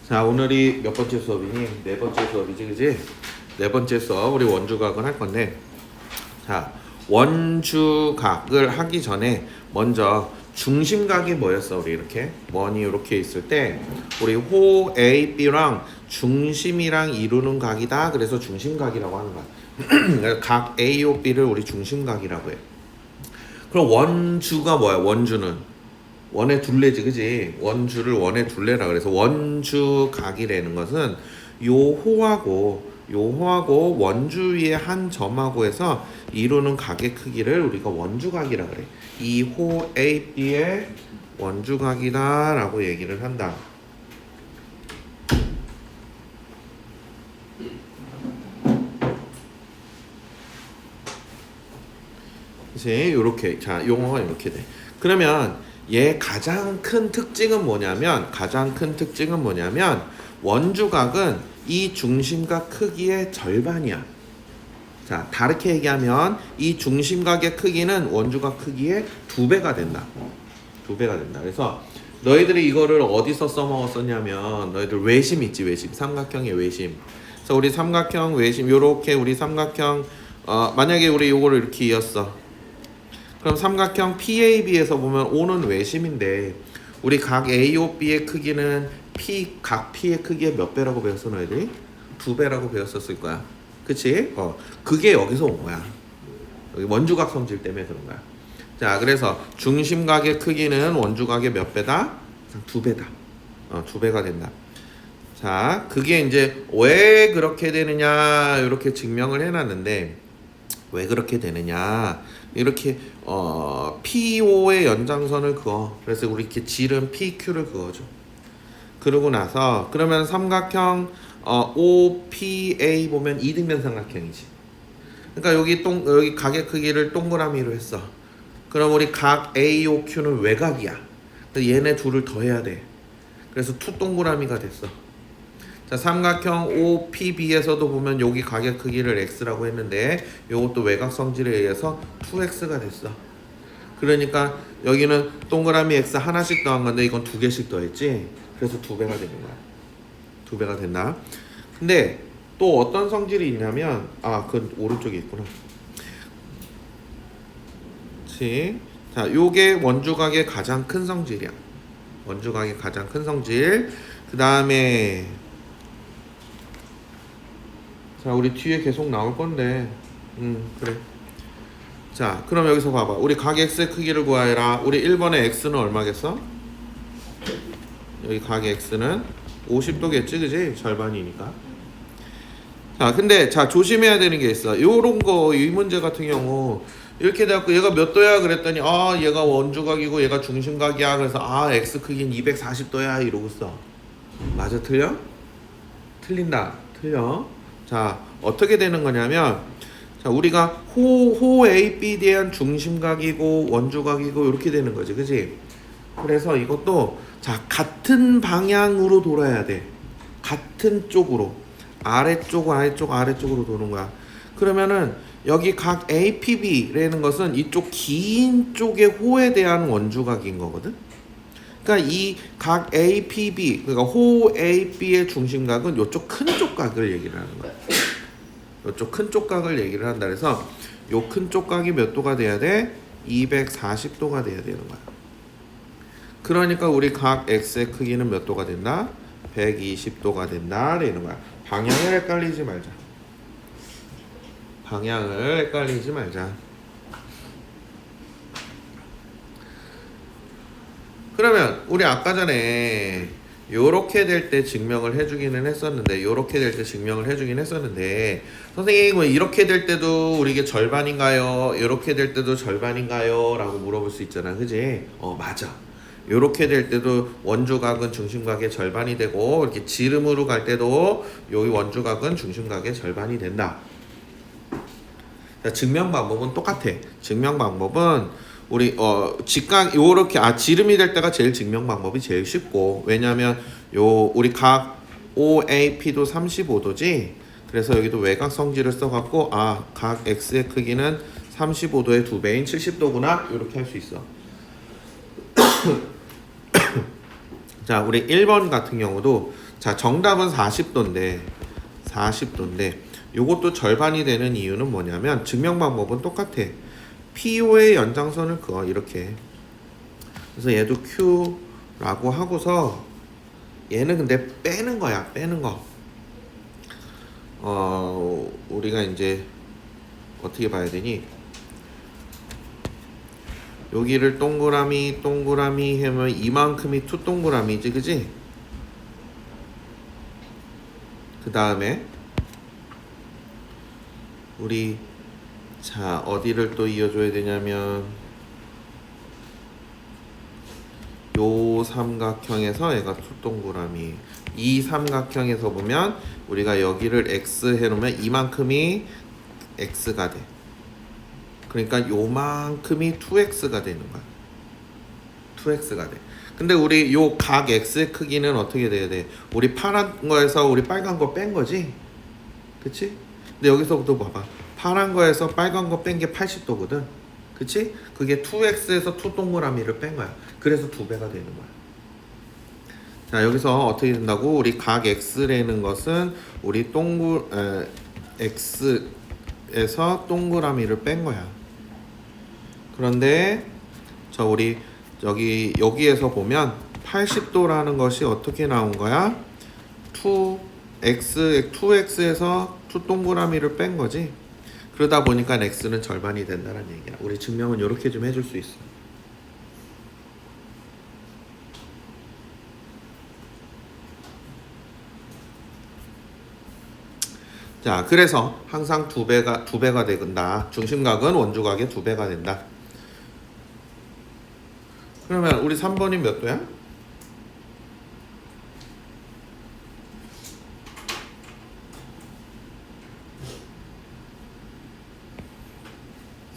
자, 오늘이 몇 번째 수업이니? 네 번째 수업이지, 그지? 네 번째 수업 우리 원주각을 할 건데, 자, 원주각을 하기 전에 먼저 중심각이 뭐였어? 우리 이렇게 원이 이렇게 있을 때 우리 호 A, B랑 중심이랑 이루는 각이다. 그래서 중심각이라고 하는 거야. 각 A, B를 우리 중심각이라고 해. 그럼 원주가 뭐야? 원주는 원의 둘레지, 그지? 원주를 원의 둘레라 그래서 원주각이라는 것은 요 호하고 원주 위에 한 점하고 해서 이루는 각의 크기를 우리가 원주각이라 그래. 이 호 A, B의 원주각이다 라고 얘기를 한다. 그치? 요렇게. 자, 용어가 이렇게 돼. 그러면 얘 가장 큰 특징은 뭐냐면 원주각은 이 중심각 크기의 절반이야. 자, 다르게 얘기하면 이 중심각의 크기는 원주각 크기의 2배가 된다. 2배가 된다. 그래서 너희들이 이거를 어디서 써먹었었냐면 너희들 외심 있지, 외심. 삼각형의 외심. 그래서 우리 삼각형 외심 요렇게 우리 삼각형 만약에 우리 요거를 이렇게 이었어. 그럼 삼각형 PAB에서 보면 O는 외심인데 우리 각 AOB의 크기는 각 P의 크기의 몇 배라고 배웠어 너희들이? 2배라고 배웠었을 거야. 그치? 그게 여기서 온 거야. 여기 원주각 성질 때문에 그런 거야. 자, 그래서 중심각의 크기는 원주각의 몇 배다? 2배다. 2배가 된다. 자, 그게 이제 왜 그렇게 되느냐 이렇게 증명을 해놨는데 왜 그렇게 되느냐 이렇게 PO의 연장선을 그어. 그래서 우리 이렇게 지름 PQ를 그어줘. 그러고 나서 그러면 삼각형 OPA 보면 이등변 삼각형이지. 그러니까 여기 각의 크기를 동그라미로 했어. 그럼 우리 각 AOQ는 외곽이야. 그래서 얘네 둘을 더해야 돼. 그래서 투 동그라미가 됐어. 자, 삼각형 OPB에서도 보면 여기 각의 크기를 x라고 했는데 이것도 외곽 성질에 의해서 2x가 됐어. 그러니까 여기는 동그라미 x 하나씩 더한 건데 이건 2개씩 더했지. 그래서 2배가 되는 거야. 2배가 된다. 근데 또 어떤 성질이 있냐면 그 오른쪽에 있구나. 그렇지. 자, 요게 원주각의 가장 큰 성질이야. 원주각의 가장 큰 성질. 그 다음에 자, 우리 뒤에 계속 나올 건데 그래. 자, 그럼 여기서 봐봐. 우리 각 x의 크기를 구하여라. 우리 1번의 x는 얼마겠어? 여기 각 x는 50도겠지, 그지? 절반이니까. 자, 근데 자, 조심해야 되는 게 있어. 요런 거, 이 문제 같은 경우 이렇게 돼갖고 얘가 몇 도야? 그랬더니 얘가 원주각이고 얘가 중심각이야. 그래서 x 크기는 240도야 이러고 써. 맞아, 틀려? 틀린다. 틀려. 자, 어떻게 되는 거냐면 자, 우리가 호 AB에 대한 중심각이고 원주각이고 이렇게 되는 거지, 그지? 그래서 이것도 자, 같은 방향으로 돌아야 돼. 같은 쪽으로 아래쪽으로 도는 거야. 그러면은 여기 각 APB라는 것은 이쪽 긴 쪽의 호에 대한 원주각인 거거든. 그러니까 이 각 APB, 그러니까 호 AB의 중심각은 이쪽 큰 쪽각을 얘기를 하는 거야. 이쪽 큰 쪽각을 얘기를 한다. 그래서 요 큰 쪽각이 몇 도가 돼야 돼? 240도가 돼야 되는 거야. 그러니까 우리 각 X의 크기는 몇 도가 된다? 120도가 된다. 라는 거야. 방향을 헷갈리지 말자. 방향을 헷갈리지 말자. 그러면 우리 아까 전에 요렇게 될 때 증명을 해주기는 했었는데 선생님 이렇게 될 때도 우리게 절반인가요? 이렇게 될 때도 절반인가요? 라고 물어볼 수 있잖아, 그지? 맞아. 요렇게 될 때도 원주각은 중심각의 절반이 되고 이렇게 지름으로 갈 때도 여기 원주각은 중심각의 절반이 된다. 자, 증명 방법은 똑같아. 증명 방법은 우리 직각 요렇게 지름이 될 때가 제일 증명 방법이 제일 쉽고, 왜냐면 우리 각 OAP도 35도지. 그래서 여기도 외곽 성질을 써갖고 각 x의 크기는 35도의 2배인 70도구나 이렇게 할 수 있어. 자, 우리 1번 같은 경우도 자, 정답은 40도인데 요것도 절반이 되는 이유는 뭐냐면 증명 방법은 똑같아. PO의 연장선을 그어 이렇게. 그래서 얘도 Q라고 하고서 얘는 근데 빼는 거야. 빼는 거. 우리가 이제 어떻게 봐야 되니? 여기를 동그라미 하면 이만큼이 투 동그라미지, 그지? 그 다음에 우리 자 어디를 또 이어줘야 되냐면 요 삼각형에서 얘가 투 동그라미. 이 삼각형에서 보면 우리가 여기를 x 해놓으면 이만큼이 x가 돼. 그러니까 요만큼이 2x가 되는 거야. 2x가 돼. 근데 우리 요 각 x의 크기는 어떻게 돼야 돼? 우리 파란 거에서 우리 빨간 거 뺀 거지? 그치? 근데 여기서부터 봐봐. 파란 거에서 빨간 거 뺀 게 80도거든. 그치? 그게 2x에서 2 동그라미를 뺀 거야. 그래서 2배가 되는 거야. 자, 여기서 어떻게 된다고? 우리 각 x라는 것은 우리 x에서 동그라미를 뺀 거야. 그런데 저 우리 여기에서 보면 80도라는 것이 어떻게 나온 거야? 2x에서 2 동그라미를 뺀 거지. 그러다 보니까 x는 절반이 된다는 얘기야. 우리 증명은 이렇게 좀 해줄 수 있어. 자, 그래서 항상 두 배가 된다. 중심각은 원주각의 2배가 된다. 그러면 우리 3번이 몇 도야?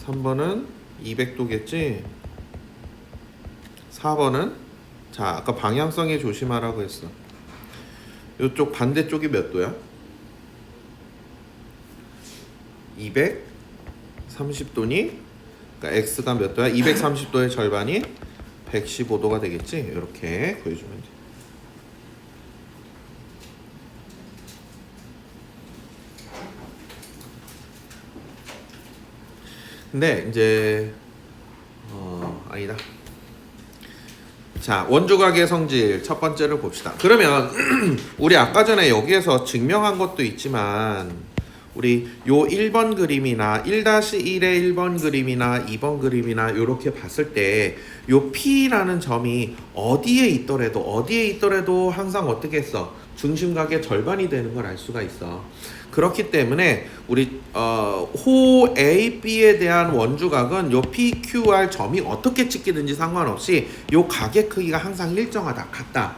(3번은) 200도겠지? 4번은? 자, 아까 방향성에 조심하라고 했어. 이쪽 반대쪽이 몇 도야? 230도니? 그러니까 x가 몇 도야? 230도의 절반이 115도가 되겠지? 이렇게 구해주면 돼. 근데 이제 아니다. 자, 원주각의 성질 첫 번째를 봅시다. 그러면 우리 아까 전에 여기에서 증명한 것도 있지만 우리 요 1번 그림이나 1-1의 1번 그림이나 2번 그림이나 이렇게 봤을 때 요 P라는 점이 어디에 있더라도 항상 어떻게 했어? 중심각의 절반이 되는 걸 알 수가 있어. 그렇기 때문에 우리 호 A, B에 대한 원주각은 요 PQR 점이 어떻게 찍히든지 상관없이 요 각의 크기가 항상 일정하다, 같다.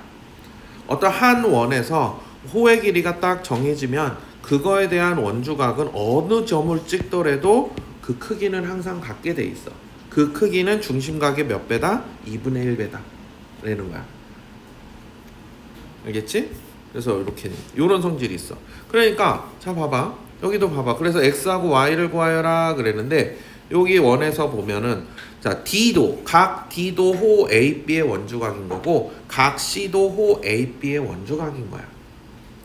어떤 한 원에서 호의 길이가 딱 정해지면 그거에 대한 원주각은 어느 점을 찍더라도 그 크기는 항상 같게 돼 있어. 그 크기는 중심각의 몇 배다? 2분의 1배다 라는 거야. 알겠지? 그래서 이렇게 요런 성질이 있어. 그러니까 자 봐봐. 여기도 봐봐. 그래서 x하고 y를 구하여라 그랬는데 여기 원에서 보면은 자 각 D도 호 AB의 원주각인 거고 각 C도 호 AB의 원주각인 거야.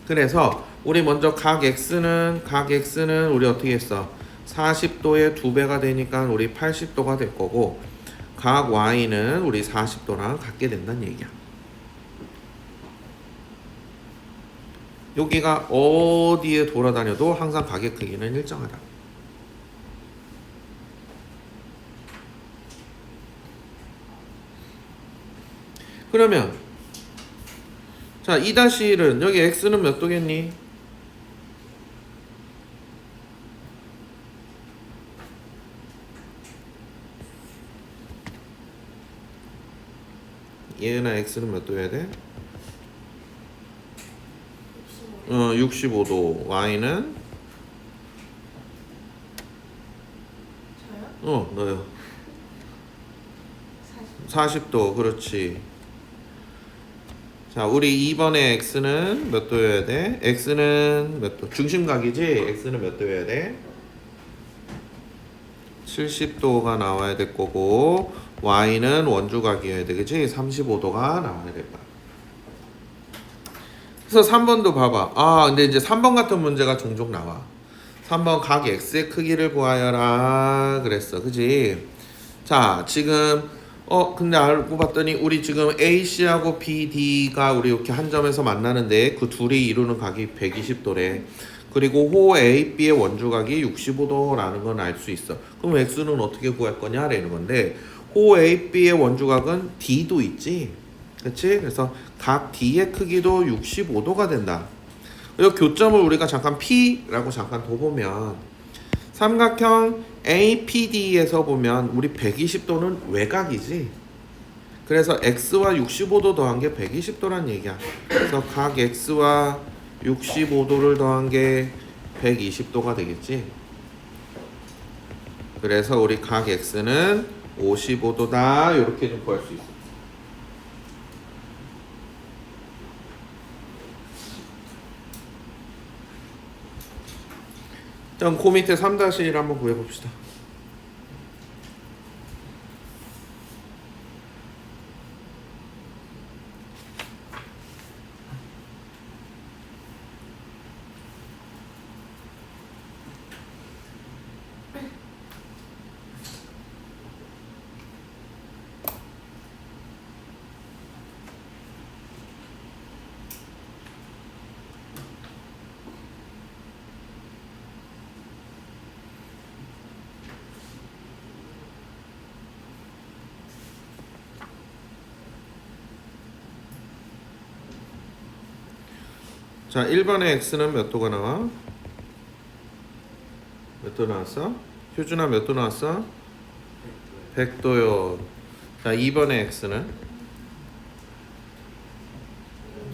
그래서 우리 먼저 각 x는 우리 어떻게 했어? 40도의 2배가 되니까 우리 80도가 될 거고 각 y는 우리 40도랑 같게 된다는 얘기야. 여기가 어디에 돌아다녀도 항상 각의 크기는 일정하다. 그러면 자 2-1은 여기 x는 몇 도겠니? 얘나 x는 몇 도여야 돼? 65도. y는? 저요? 너요. 40도. 그렇지. 자, 우리 2번의 x는 몇 도여야 돼? x는 몇 도? 중심각이지? x는 몇 도여야 돼? 70도가 나와야 될 거고 y는 원주각이어야 돼. 그치? 35도가 나와야 될 거야. 그래서 3번도 봐봐. 아, 근데 이제 3번 같은 문제가 종종 나와. 3번 각 x의 크기를 구하여라 그랬어. 그지? 자, 지금 근데 알고 봤더니 우리 지금 AC하고 BD가 우리 이렇게 한 점에서 만나는데 그 둘이 이루는 각이 120도래. 그리고 호 AB의 원주각이 65도라는 건 알 수 있어. 그럼 x는 어떻게 구할 거냐라는 건데 호 AB의 원주각은 D도 있지. 그렇지? 그래서 각 D의 크기도 65도가 된다. 이 교점을 우리가 잠깐 P라고 잠깐 둬보면 삼각형 APD에서 보면 우리 120도는 외곽이지. 그래서 X와 65도 더한 게 120도란 얘기야. 그래서 각 X와 65도를 더한 게 120도가 되겠지. 그래서 우리 각 X는 55도다. 이렇게 좀 구할 수 있어. 그럼 그 밑에 3-1 한번 구해봅시다. 자, 1번의 x는 몇 도가 나와? 몇 도 나왔어? 효준아 몇 도 나왔어? 100도요. 자, 2번의 x는?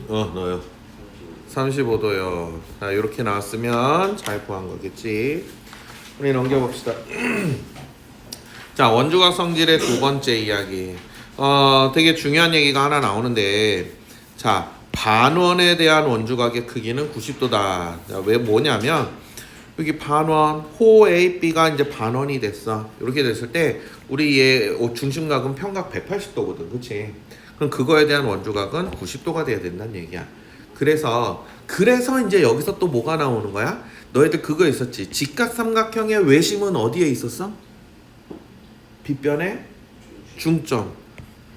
너요. 35도요. 자, 이렇게 나왔으면 잘 구한 거겠지. 우리 넘겨봅시다. 자, 원주각 성질의 두 번째 이야기. 되게 중요한 얘기가 하나 나오는데, 자, 반원에 대한 원주각의 크기는 90도다. 왜 뭐냐면 여기 반원 호 AB가 이제 반원이 됐어. 이렇게 됐을 때 우리 얘 중심각은 평각 180도거든, 그렇지? 그럼 그거에 대한 원주각은 90도가 돼야 된다는 얘기야. 그래서 이제 여기서 또 뭐가 나오는 거야? 너희들 그거 있었지? 직각삼각형의 외심은 어디에 있었어? 빗변의 중점.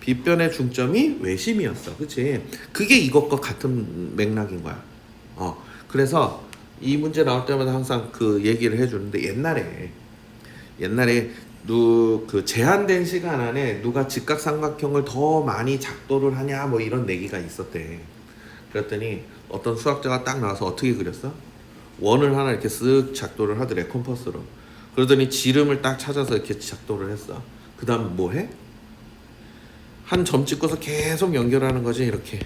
빗변의 중점이 외심이었어. 그치? 그게 이것과 같은 맥락인 거야. 그래서 이 문제 나올 때마다 항상 그 얘기를 해주는데 옛날에 그 제한된 시간 안에 누가 직각삼각형을 더 많이 작도를 하냐 뭐 이런 내기가 있었대. 그랬더니 어떤 수학자가 딱 나와서 어떻게 그렸어? 원을 하나 이렇게 쓱 작도를 하더래, 컴퍼스로. 그러더니 지름을 딱 찾아서 이렇게 작도를 했어. 그 다음 뭐 해? 한 점 찍고서 계속 연결하는 거지. 이렇게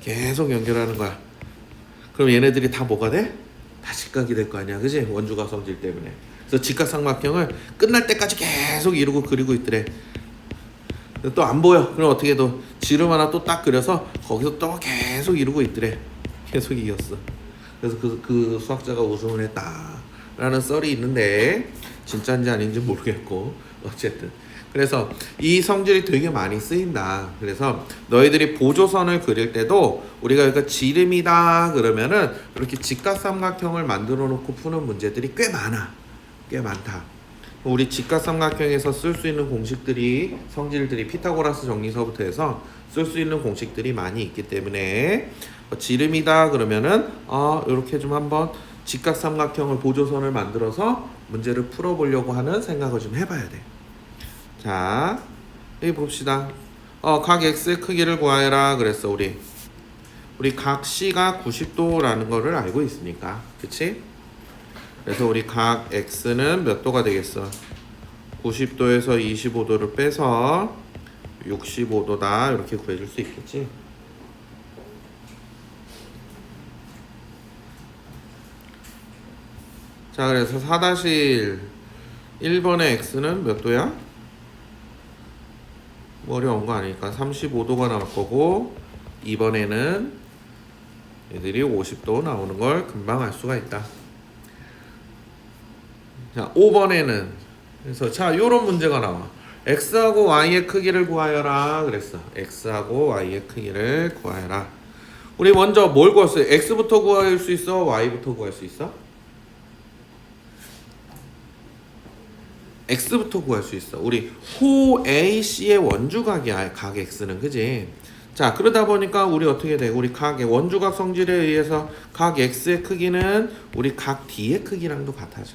계속 연결하는 거야. 그럼 얘네들이 다 뭐가 돼? 다 직각이 될 거 아니야, 그지? 원주각 성질 때문에. 그래서 직각삼각형을 끝날 때까지 계속 이루고 그리고 있더래. 또 안 보여. 그럼 어떻게 또 지름 하나 또 딱 그려서 거기서 또 계속 이루고 있더래. 계속 이겼어. 그래서 그 수학자가 우승을 했다라는 썰이 있는데 진짜인지 아닌지 모르겠고 어쨌든. 그래서 이 성질이 되게 많이 쓰인다. 그래서 너희들이 보조선을 그릴 때도 우리가 여기가 지름이다 그러면은 이렇게 직각삼각형을 만들어 놓고 푸는 문제들이 꽤 많아. 꽤 많다. 우리 직각삼각형에서 쓸 수 있는 공식들이 성질들이 피타고라스 정리서부터 해서 쓸 수 있는 공식들이 많이 있기 때문에 지름이다 그러면은 이렇게 좀 한번 직각삼각형을 보조선을 만들어서 문제를 풀어보려고 하는 생각을 좀 해봐야 돼. 자, 여기 봅시다. 각 x의 크기를 구하여라 그랬어. 우리 각 C가 90도라는 거를 알고 있으니까, 그치? 그래서 우리 각 x는 몇 도가 되겠어? 90도에서 25도를 빼서 65도다 이렇게 구해줄 수 있겠지? 자, 그래서 4-1 1번의 x는 몇 도야? 뭐 어려운 거 아니니까 35도가 나올 거고 2번에는 얘들이 50도 나오는 걸 금방 알 수가 있다. 자, 5번에는 그래서 자, 요런 문제가 나와. x하고 y의 크기를 구하여라 그랬어. x하고 y의 크기를 구하여라. 우리 먼저 뭘 구했어요? x부터 구할 수 있어? y부터 구할 수 있어? x부터 구할 수 있어. 우리 호 AC의 원주각이야. 각 x는. 그지? 자, 그러다 보니까 우리 어떻게 돼? 우리 각의 원주각 성질에 의해서 각 x의 크기는 우리 각 d의 크기랑도 같아져.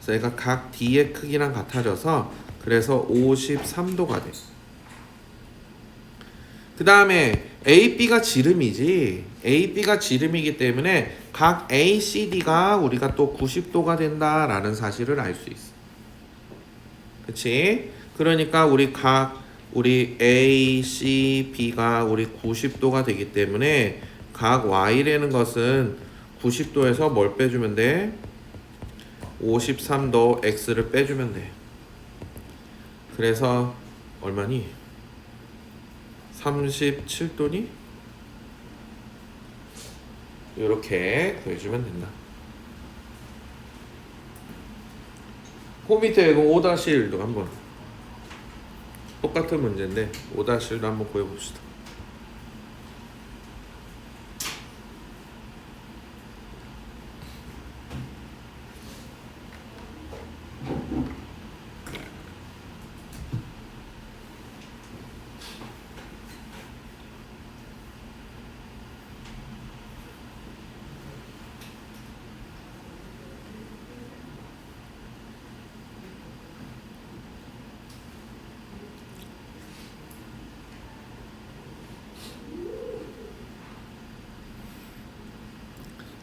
그래서 얘가 각 d의 크기랑 같아져서 그래서 53도가 돼. 그 다음에 AB가 지름이지. AB가 지름이기 때문에 각 ACD가 우리가 또 90도가 된다라는 사실을 알 수 있어. 그치? 그러니까 우리 A, C, B가 우리 90도가 되기 때문에 각 Y라는 것은 90도에서 뭘 빼주면 돼? 53도 X를 빼주면 돼. 그래서 얼마니? 37도니? 이렇게 구해주면 된다. 그 밑에 5-1도 한번 똑같은 문제인데 5-1도 한번 구해봅시다.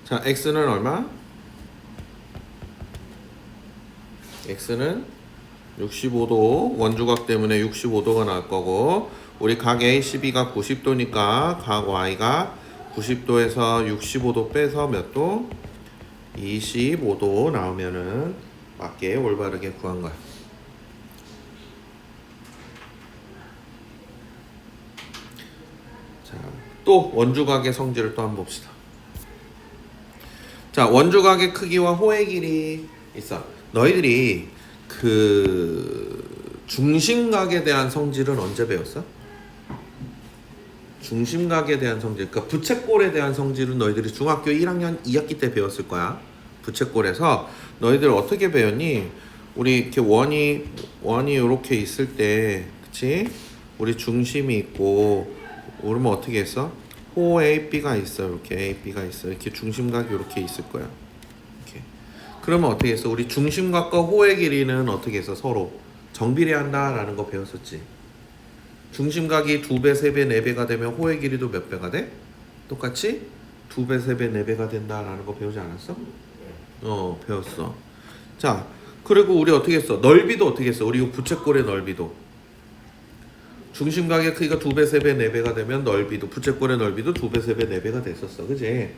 자, x는 얼마? x는 65도, 원주각 때문에 65도가 나올 거고, 우리 각 ACB가 90도니까 각 Y가 90도에서 65도 빼서 몇 도? 25도 나오면은 맞게 올바르게 구한 거야. 자, 또 원주각의 성질을 또 한번 봅시다. 자, 원주각의 크기와 호의 길이 있어. 너희들이 그 중심각에 대한 성질은 언제 배웠어? 중심각에 대한 성질, 그러니까 부채꼴에 대한 성질은 너희들이 중학교 1학년 2학기 때 배웠을 거야. 부채꼴에서 너희들 어떻게 배웠니? 우리 이렇게 원이 이렇게 있을 때, 그치? 우리 중심이 있고, 그러면 어떻게 했어? 호 AB가 있어. 이렇게 AB가 있어. 이렇게 중심각이 이렇게 있을 거야. 이렇게. 그러면 어떻게 했어? 우리 중심각과 호의 길이는 어떻게 했어? 서로 정비례한다라는 거 배웠었지. 중심각이 2배, 3배, 4배가 되면 호의 길이도 몇 배가 돼? 똑같이 2배, 3배, 4배가 된다라는 거 배우지 않았어? 배웠어. 자, 그리고 우리 어떻게 했어? 넓이도 어떻게 했어? 우리 부채꼴의 넓이도 중심각의 크기가 2배, 3배, 4배가 되면 넓이도, 부채꼴의 넓이도 2배, 3배, 4배가 됐었어. 그지?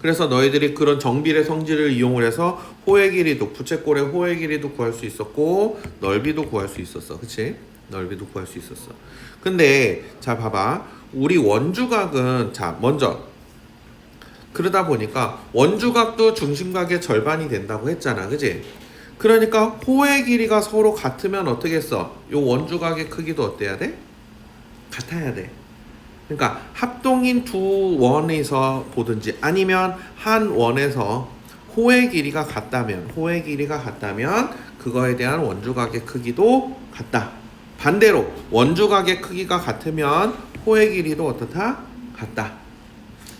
그래서 너희들이 그런 정비례 성질을 이용을 해서 호의 길이도, 부채꼴의 호의 길이도 구할 수 있었고 넓이도 구할 수 있었어. 그치? 넓이도 구할 수 있었어. 근데 자 봐봐. 우리 원주각은 자 먼저 그러다 보니까 원주각도 중심각의 절반이 된다고 했잖아. 그지? 그러니까 호의 길이가 서로 같으면 어떻게 했어? 요 원주각의 크기도 어때야 돼? 같아야 돼. 그러니까 합동인 두 원에서 보든지 아니면 한 원에서 호의 길이가 같다면 그거에 대한 원주각의 크기도 같다. 반대로 원주각의 크기가 같으면 호의 길이도 어떻다? 같다.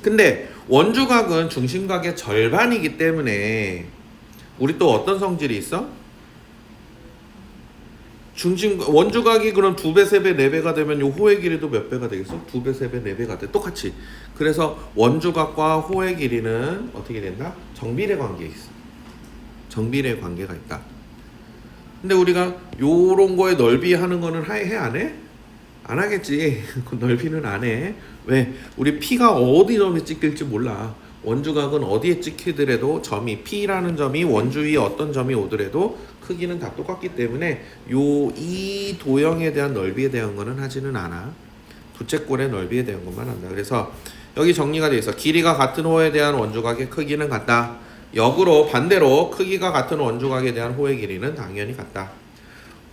근데 원주각은 중심각의 절반이기 때문에 우리 또 어떤 성질이 있어? 원주각이 그럼 2배, 3배, 4배가 되면 요 호의 길이도 몇 배가 되겠어? 2배, 3배, 4배가 돼. 똑같이. 그래서 원주각과 호의 길이는 어떻게 된다? 정비례 관계에 있어. 정비례 관계가 있다. 근데 우리가 요런 거에 넓이 하는 거는 해 안 해? 안 하겠지. 그 넓이는 안 해. 왜? 우리 P가 어디 점에 찍힐지 몰라. 원주각은 어디에 찍히더라도 점이 P라는 점이 원주 위에 어떤 점이 오더라도 크기는 다 똑같기 때문에 이 도형에 대한 넓이에 대한 거는 하지는 않아. 부채꼴의 넓이에 대한 것만 한다. 그래서 여기 정리가 돼 있어. 길이가 같은 호에 대한 원주각의 크기는 같다. 역으로 반대로 크기가 같은 원주각에 대한 호의 길이는 당연히 같다.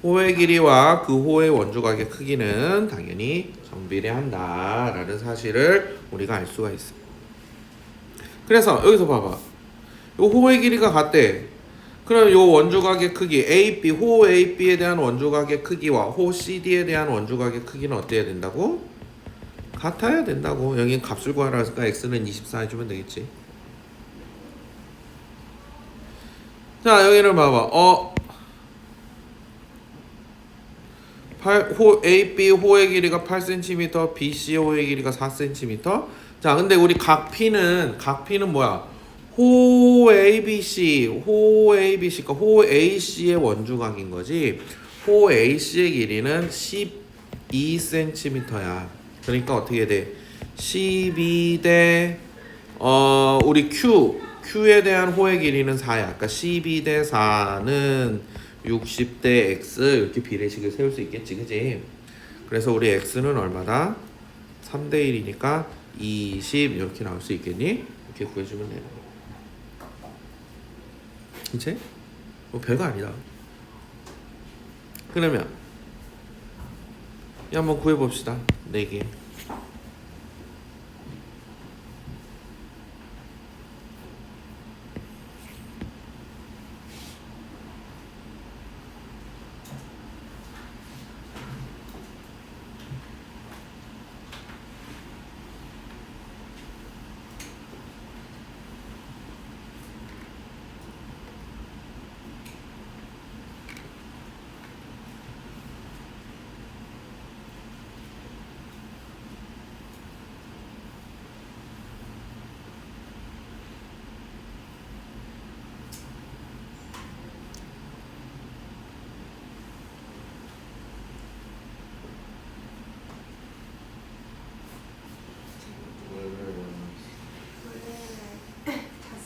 호의 길이와 그 호의 원주각의 크기는 당연히 정비례한다라는 사실을 우리가 알 수가 있어. 그래서 여기서 봐봐. 요 호의 길이가 같대. 그럼 요 원주각의 크기 AB, 호 AB에 대한 원주각의 크기와 호 CD에 대한 원주각의 크기는 어때야 된다고? 같아야 된다고. 여기 값을 구하라니까 x는 24 해주면 되겠지. 자, 여기를 봐봐. 호 AB 호의 길이가 8cm, BC 호의 길이가 4cm. 자, 근데 우리 각 P는 뭐야? 호 ABC, 그러니까 호 AC의 원주각인 거지. 호 AC의 길이는 12cm야. 그러니까 어떻게 돼? 12대 우리 Q에 대한 호의 길이는 4야. 그러니까 12대 4는 60대 X 이렇게 비례식을 세울 수 있겠지, 그지? 그래서 우리 X는 얼마다? 3대 1이니까 20 이렇게 나올 수 있겠니? 이렇게 구해주면 되는 거야. 그치? 뭐 별거 아니다. 그러면 한번 구해봅시다. 4개.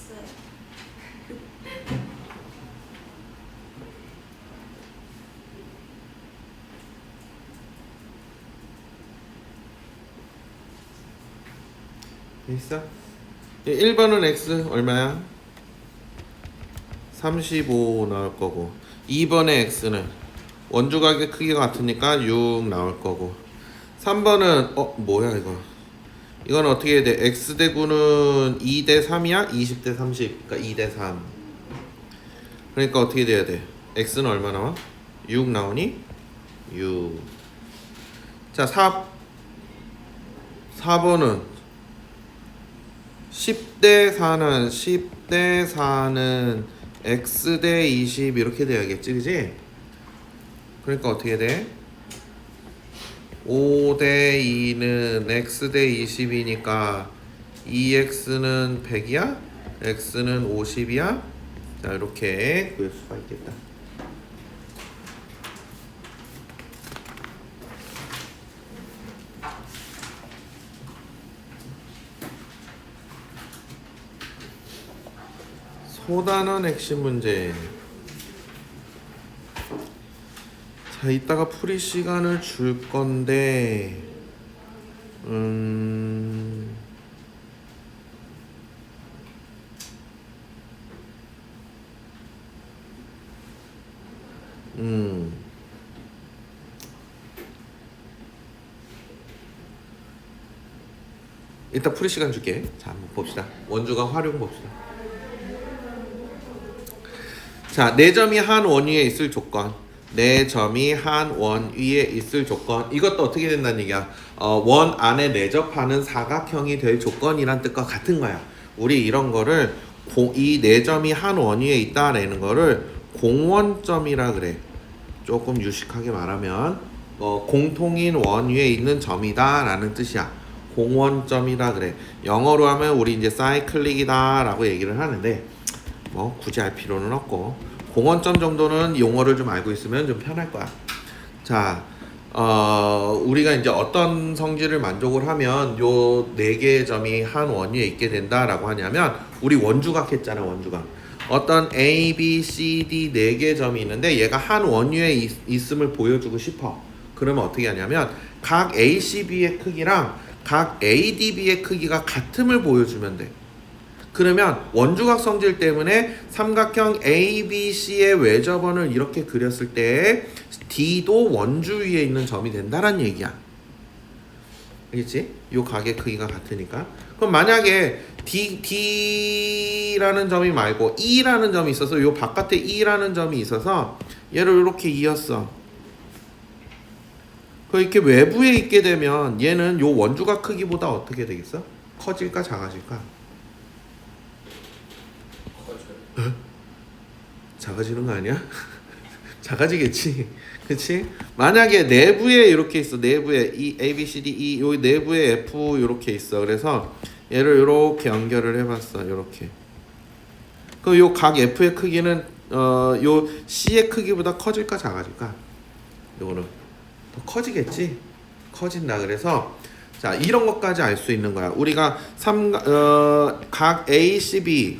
잤어요. 있어? 1번은 X 얼마야? 35 나올 거고 2번의 X는 원주각의 크기가 같으니까 6 나올 거고 3번은 뭐야 이거 이건 어떻게 해야 돼? X대구는 2대 3이야? 20대 30 그러니까 2대 3 그러니까 어떻게 돼야 돼? X는 얼마 나와? 6 나오니? 6 자 4번은 10대 4는 X대 20 이렇게 돼야겠지, 그지? 그러니까 어떻게 돼? 5대 2는 X대 20이니까 2X는 100이야? X는 50이야? 자, 이렇게 구할 수가 있겠다. 소단원 핵심 문제. 자, 이따가 풀이 시간을 줄 건데, 이따 풀이 시간 줄게. 자, 한번 봅시다. 원주각 활용 봅시다. 자, 4점이 한 원 위에 있을 조건. 4점이 한 원 위에 있을 조건. 이것도 어떻게 된다는 얘기야? 원 안에 내접하는 사각형이 될 조건이란 뜻과 같은 거야. 우리 이런 거를 이 4점이 한 원 위에 있다라는 거를 공원점이라 그래. 조금 유식하게 말하면 공통인 원 위에 있는 점이다라는 뜻이야. 공원점이라 그래. 영어로 하면 우리 이제 사이클릭이다라고 얘기를 하는데 뭐 굳이 알 필요는 없고 공원점 정도는 용어를 좀 알고 있으면 좀 편할 거야. 자, 우리가 이제 어떤 성질을 만족을 하면 요 4개의 점이 한 원 위에 있게 된다라고 하냐면 우리 원주각 했잖아, 원주각. 어떤 A, B, C, D 4개의 점이 있는데 얘가 한 원 위에 있음을 보여주고 싶어. 그러면 어떻게 하냐면 각 ACB의 크기랑 각 ADB의 크기가 같음을 보여주면 돼. 그러면 원주각 성질 때문에 삼각형 ABC의 외접원을 이렇게 그렸을 때 D도 원주 위에 있는 점이 된다는 얘기야. 알겠지? 요 각의 크기가 같으니까. 그럼 만약에 D라는 점이 말고 E라는 점이 있어서 요 바깥에 E라는 점이 있어서 얘를 이렇게 이었어. 이렇게 외부에 있게 되면 얘는 요 원주각 크기보다 어떻게 되겠어? 커질까 작아질까? 작아지는 거 아니야? 작아지겠지. 그치? 만약에 내부에 이렇게 있어. 내부에 이 A, B, C, D, E 요 내부에 F 이렇게 있어. 그래서 얘를 이렇게 연결을 해봤어. 이렇게. 그럼 요 각 F의 크기는 요 C의 크기보다 커질까 작아질까? 요거는 더 커지겠지. 커진다. 그래서 자 이런 것까지 알 수 있는 거야. 우리가 각 ACB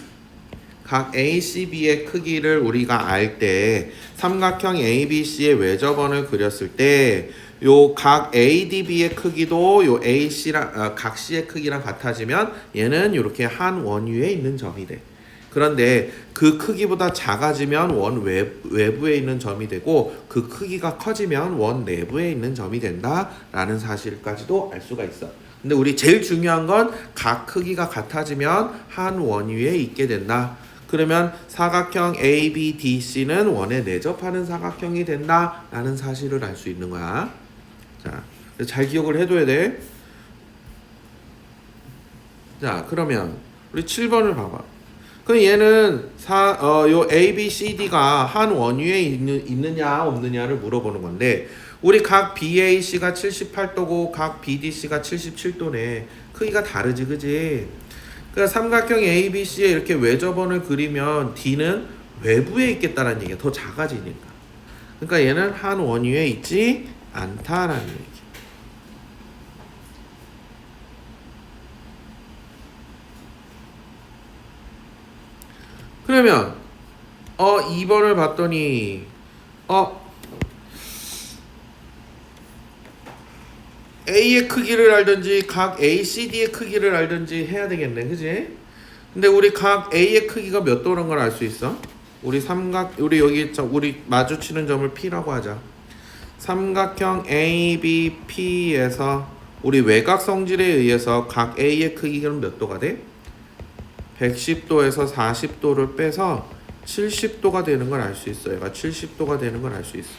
각 ACB의 크기를 우리가 알 때 삼각형 ABC의 외접원을 그렸을 때 요 각 ADB의 크기도 요 AC랑 각 C의 크기랑 같아지면 얘는 이렇게 한 원위에 있는 점이 돼. 그런데 그 크기보다 작아지면 원 외부에 있는 점이 되고 그 크기가 커지면 원 내부에 있는 점이 된다라는 사실까지도 알 수가 있어. 근데 우리 제일 중요한 건 각 크기가 같아지면 한 원위에 있게 된다. 그러면 사각형 ABDC는 원에 내접하는 사각형이 된다라는 사실을 알 수 있는 거야. 자, 잘 기억을 해둬야 돼. 자, 그러면 우리 7번을 봐봐. 그럼 얘는 요 ABCD가 한 원위에 있느냐 없느냐를 물어보는 건데 우리 각 BAC가 78도고 각 BDC가 77도네. 크기가 다르지, 그지? 그러니까 삼각형 ABC에 이렇게 외접원을 그리면 D는 외부에 있겠다는 얘기야. 더 작아지니까. 그러니까 얘는 한 원위에 있지 않다라는 얘기. 그러면 2번을 봤더니 A의 크기를 알든지 각 ACD의 크기를 알든지 해야 되겠네. 그지? 근데 우리 각 A의 크기가 몇 도라는 걸 알 수 있어? 우리 여기 우리 마주치는 점을 P라고 하자. 삼각형 ABP에서 우리 외곽 성질에 의해서 각 A의 크기는 몇 도가 돼? 110도에서 40도를 빼서 70도가 되는 걸 알 수 있어. 얘가 70도가 되는 걸 알 수 있어.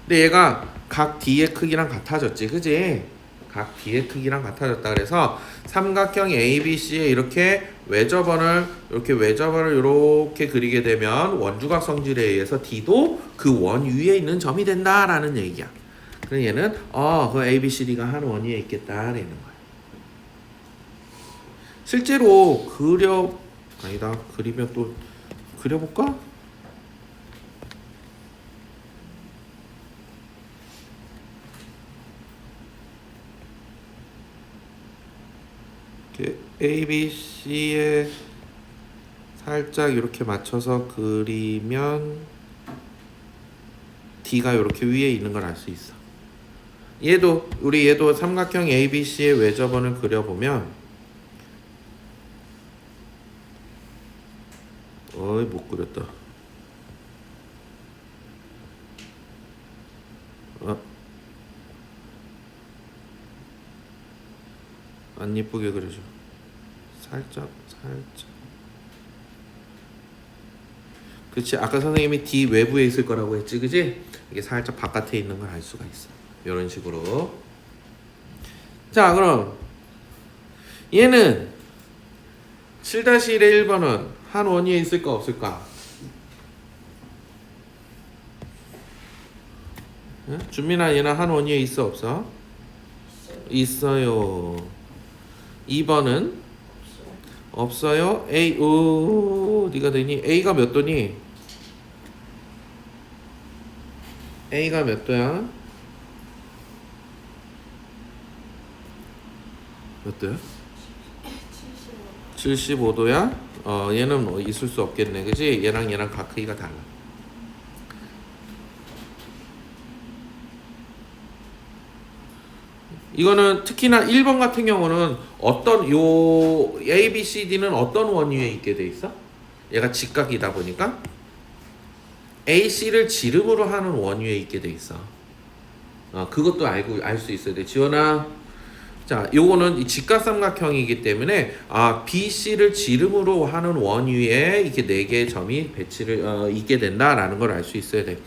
근데 얘가 각 D의 크기랑 같아졌지, 그지? 각 D의 크기랑 같아졌다. 그래서 삼각형 ABC에 이렇게 외접원을 이렇게 그리게 되면 원주각 성질에 의해서 D도 그 원 위에 있는 점이 된다라는 얘기야. 그럼 얘는 그 ABCD가 한 원위에 있겠다라는 거야. 실제로 그리면 또 그려볼까? ABC에 살짝 이렇게 맞춰서 그리면 D가 이렇게 위에 있는 걸 알 수 있어. 얘도 삼각형 ABC의 외접원을 그려보면 못 그렸다. 안 예쁘게 그려줘. 살짝. 그치? 아까 선생님이 D 외부에 있을 거라고 했지, 그지? 이게 살짝 바깥에 있는 걸 알 수가 있어. 이런 식으로. 자, 그럼 얘는 7-1의 1번은 한 원위에 있을까 없을까? 응? 준민아, 얘는 한 원위에 있어 없어? 있어요. 2번은 없어요. 네가 되니? A가 몇 도니? A가 몇 도야? 몇 도야? 75도야? 얘는 있을 수 없겠네. 그지? 얘랑 각 크기가 달라. 이거는 특히나 1번 같은 경우는 어떤 요 A, B, C, D는 어떤 원위에 있게 돼 있어? 얘가 직각이다 보니까 A, C를 지름으로 하는 원위에 있게 돼 있어. 그것도 알 수 있어야 돼. 지원아. 자, 요거는 이 직각삼각형이기 때문에 B, C를 지름으로 하는 원위에 이렇게 4개의 점이 배치를 있게 된다라는 걸 알 수 있어야 돼.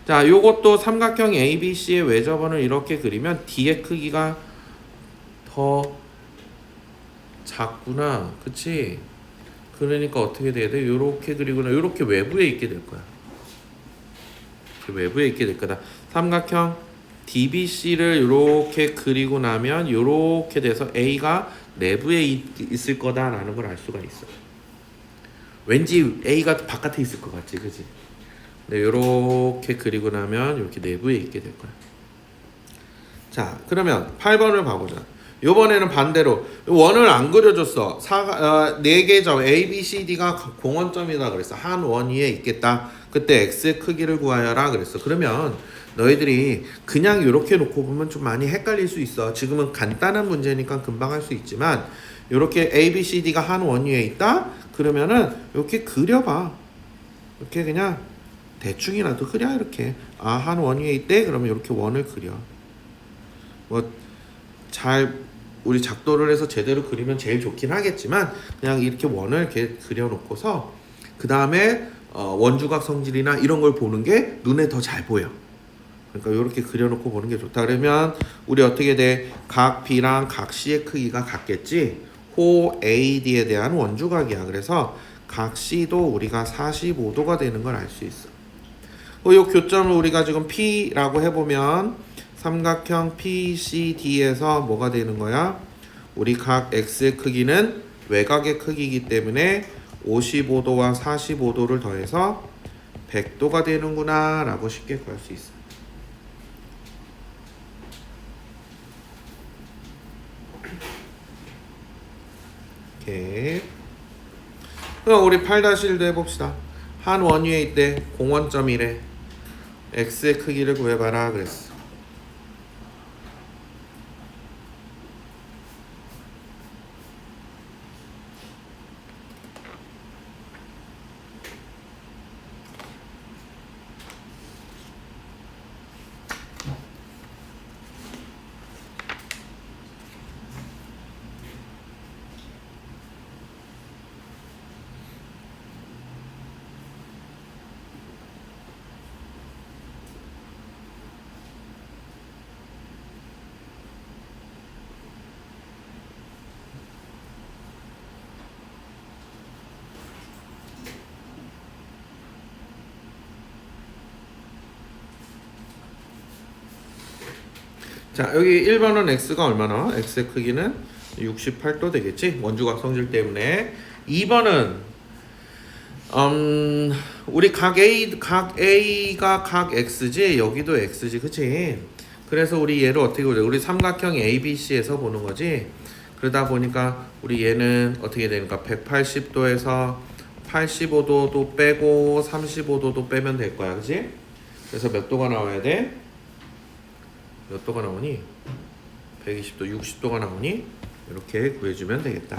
자, 요것도 삼각형 ABC의 외접원을 이렇게 그리면 D의 크기가 더 작구나. 그치? 그러니까 어떻게 돼야 돼? 요렇게 그리거나 요렇게 외부에 있게 될 거야. 외부에 있게 될 거다. 삼각형 DBC를 이렇게 그리고 나면 이렇게 돼서 A가 내부에 있을 거다라는 걸 알 수가 있어. 왠지 A가 바깥에 있을 것 같지, 그지? 네, 이렇게 그리고 나면 이렇게 내부에 있게 될 거야. 자, 그러면 8번을 봐보자. 요번에는 반대로 원을 안 그려줬어. 4개 점 A, B, C, D가 공원점이다 그랬어. 한 원위에 있겠다. 그때 X의 크기를 구하여라 그랬어. 그러면 너희들이 그냥 이렇게 놓고 보면 좀 많이 헷갈릴 수 있어. 지금은 간단한 문제니까 금방 할 수 있지만 이렇게 A, B, C, D가 한 원위에 있다? 그러면은 이렇게 그려봐. 이렇게 그냥 대충이라도 그려. 이렇게 한 원위에 있대? 그러면 이렇게 원을 그려. 우리 작도를 해서 제대로 그리면 제일 좋긴 하겠지만 그냥 이렇게 원을 이렇게 그려놓고서 그 다음에 원주각 성질이나 이런 걸 보는 게 눈에 더 잘 보여. 그러니까 이렇게 그려놓고 보는 게 좋다. 그러면 우리 어떻게 돼? 각 B랑 각 C의 크기가 같겠지? 호 AD에 대한 원주각이야. 그래서 각 C도 우리가 45도가 되는 걸 알 수 있어. 이 교점을 우리가 지금 P라고 해보면 삼각형 PCD에서 뭐가 되는 거야? 우리 각 X의 크기는 외곽의 크기이기 때문에 55도와 45도를 더해서 100도가 되는구나 라고 쉽게 구할 수 있어. 오케이. 그럼 우리 8-1도 해봅시다. 한 원위에 있대. 공원점이래. X의 크기를 구해봐라 그랬어. 자, 여기 1번은 X가 얼마나? X의 크기는 68도 되겠지? 원주각 성질 때문에. 2번은 우리 각 A가 각 X지? 여기도 X지, 그치? 그래서 우리 얘를 어떻게 보자? 우리 삼각형 ABC에서 보는 거지? 그러다 보니까 우리 얘는 어떻게 되니까 180도에서 85도도 빼고 35도도 빼면 될 거야, 그치? 그래서 몇 도가 나와야 돼? 몇 도가 나오니? 120도, 60도가 나오니? 이렇게 구해주면 되겠다.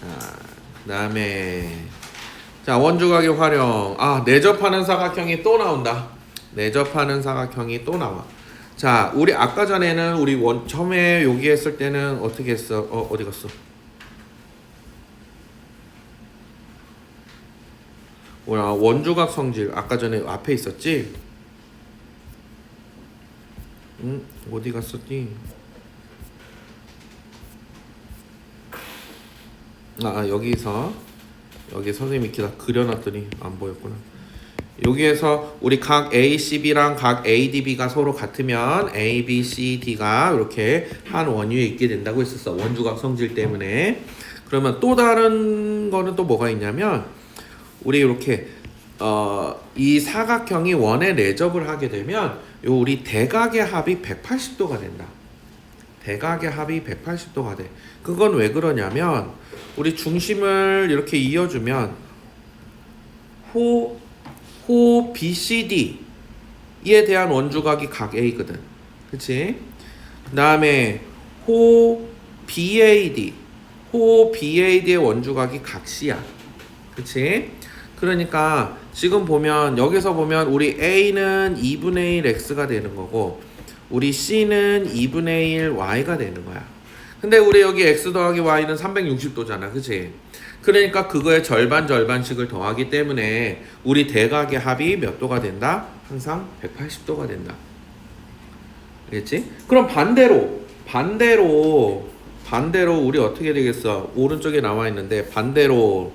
자, 그 다음에 자, 원주각의 활용. 내접하는 사각형이 또 나온다. 내접하는 사각형이 또 나와. 자, 우리 아까 전에는 우리 처음에 여기 했을 때는 어떻게 했어? 어디 갔어? 원주각 성질 아까 전에 앞에 있었지? 어디 갔었지? 여기 선생님이 이렇게 다 그려놨더니 안 보였구나. 여기에서 우리 각 ACB랑 각 ADB가 서로 같으면 ABCD가 이렇게 한 원위에 있게 된다고 했었어. 원주각 성질 때문에. 그러면 또 다른 거는 또 뭐가 있냐면 우리 이렇게 이 사각형이 원에 내접을 하게 되면 요 우리 대각의 합이 180도가 된다. 대각의 합이 180도가 돼. 그건 왜 그러냐면 우리 중심을 이렇게 이어주면 호 BCD 이에 대한 원주각이 각 A거든. 그치? 그 다음에 호 BAD, 호 BAD의 원주각이 각 C야. 그치? 그러니까 지금 보면 여기서 보면 우리 A는 2분의 1 X가 되는 거고 우리 C는 2분의 1 Y가 되는 거야. 근데 우리 여기 X 더하기 Y는 360도잖아. 그치? 그러니까 그거의 절반씩을 더하기 때문에 우리 대각의 합이 몇 도가 된다? 항상 180도가 된다. 알겠지? 그럼 반대로 우리 어떻게 되겠어? 오른쪽에 나와 있는데 반대로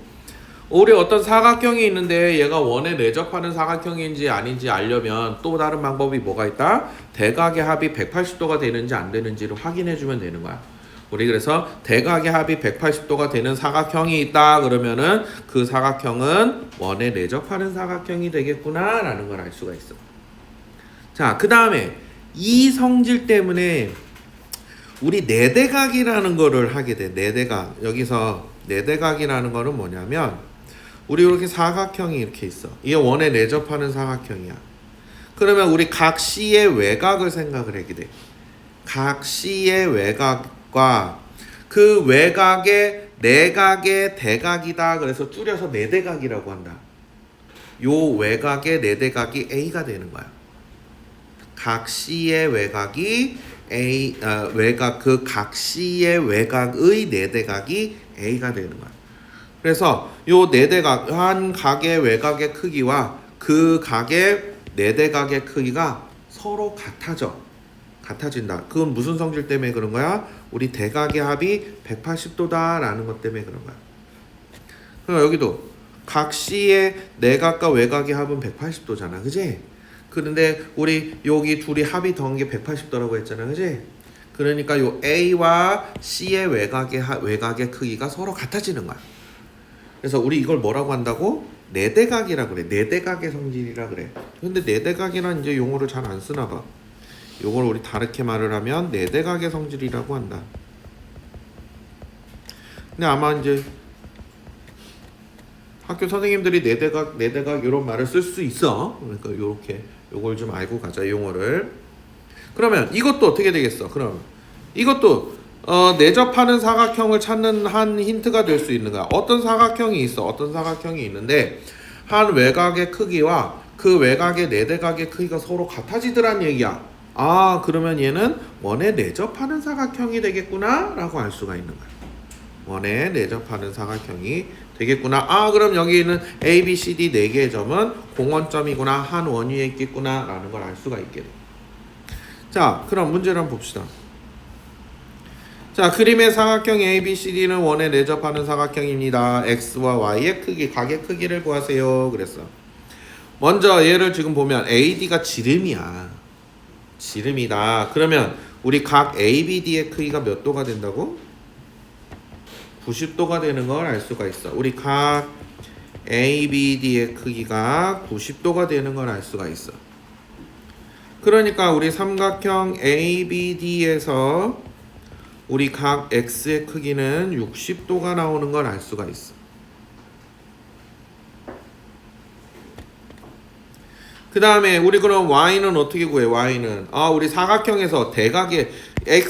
우리 어떤 사각형이 있는데 얘가 원에 내접하는 사각형인지 아닌지 알려면 또 다른 방법이 뭐가 있다? 대각의 합이 180도가 되는지 안 되는지를 확인해 주면 되는 거야. 우리 그래서 대각의 합이 180도가 되는 사각형이 있다 그러면은 그 사각형은 원에 내접하는 사각형이 되겠구나 라는 걸 알 수가 있어. 자, 그 다음에 이 성질 때문에 우리 내대각이라는 거를 하게 돼. 내대각. 여기서 내대각이라는 거는 뭐냐면 우리 이렇게 사각형이 이렇게 있어. 이게 원에 내접하는 사각형이야. 그러면 우리 각 C의 외곽을 생각을 하게 돼. 각 C의 외곽과 그 외곽의 내각의 대각이다. 그래서 줄여서 내대각이라고 한다. 요 외곽의 내대각이 A가 되는 거야. 각 C의 외곽이 외곽 그 각 C의 외곽의 내대각이 A가 되는 거야. 그래서 요 내대각 한 각의 외곽의 크기와 그 각의 내대각의 크기가 서로 같아진다. 그건 무슨 성질 때문에 그런 거야? 우리 대각의 합이 180도다라는 것 때문에 그런 거야. 그럼 여기도 각 C의 내각과 외곽의 합은 180도잖아. 그지? 그런데 우리 여기 둘이 합이 더한 게 180도라고 했잖아. 그지? 그러니까 요 A와 C의 외곽의 크기가 서로 같아지는 거야. 그래서 우리 이걸 뭐라고 한다고? 내대각이라 그래. 내대각의 성질이라 그래. 근데 내대각이란 이제 용어를 잘 안 쓰나 봐. 요걸 우리 다르게 말을 하면 내대각의 성질이라고 한다. 근데 아마 이제 학교 선생님들이 내대각 이런 말을 쓸 수 있어. 그러니까 요렇게 요걸 좀 알고 가자, 용어를. 그러면 이것도 어떻게 되겠어? 그럼 이것도 내접하는 사각형을 찾는 한 힌트가 될 수 있는 거야. 어떤 사각형이 있어. 어떤 사각형이 있는데 한 외곽의 크기와 그 외곽의 내대각의 크기가 서로 같아지더란 얘기야. 아, 그러면 얘는 원에 내접하는 사각형이 되겠구나 라고 알 수가 있는 거야. 원에 내접하는 사각형이 되겠구나. 아, 그럼 여기 있는 A, B, C, D 4개의 점은 공원점이구나. 한 원위에 있겠구나 라는 걸 알 수가 있게 돼. 자, 그럼 문제를 한번 봅시다. 자, 그림의 사각형 ABCD는 원에 내접하는 사각형입니다. X와 Y의 크기, 각의 크기를 구하세요. 그랬어. 먼저 얘를 지금 보면 AD가 지름이야. 지름이다. 그러면 우리 각 ABD의 크기가 몇 도가 된다고? 90도가 되는 걸 알 수가 있어. 우리 각 ABD의 크기가 90도가 되는 걸 알 수가 있어. 그러니까 우리 삼각형 ABD에서 우리 각 X의 크기는 60도가 나오는 걸 알 수가 있어. 그 다음에 우리 그럼 Y는 어떻게 구해? Y는 우리 사각형에서 대각의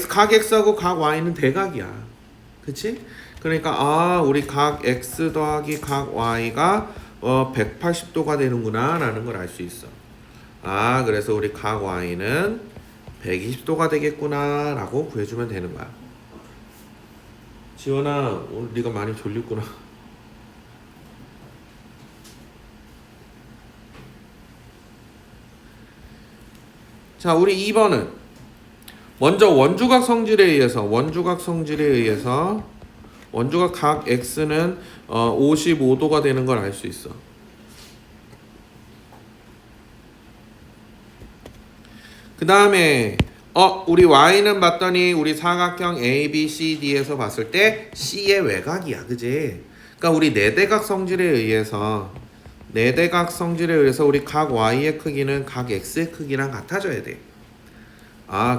각 X하고 각 Y는 대각이야. 그치? 그러니까 우리 각 X 더하기 각 Y가 180도가 되는구나 라는 걸 알 수 있어. 그래서 우리 각 Y는 120도가 되겠구나 라고 구해주면 되는 거야. 지원아, 오늘 네가 많이 졸렸구나. 자, 우리 2번은 먼저 원주각 성질에 의해서 원주각 각 X는 55도가 되는 걸 알 수 있어. 그 다음에 우리 Y는 봤더니 우리 사각형 ABCD에서 봤을 때 C의 외곽이야. 그지? 그러니까 우리 내대각 성질에 의해서 우리 각 Y의 크기는 각 X의 크기랑 같아져야 돼.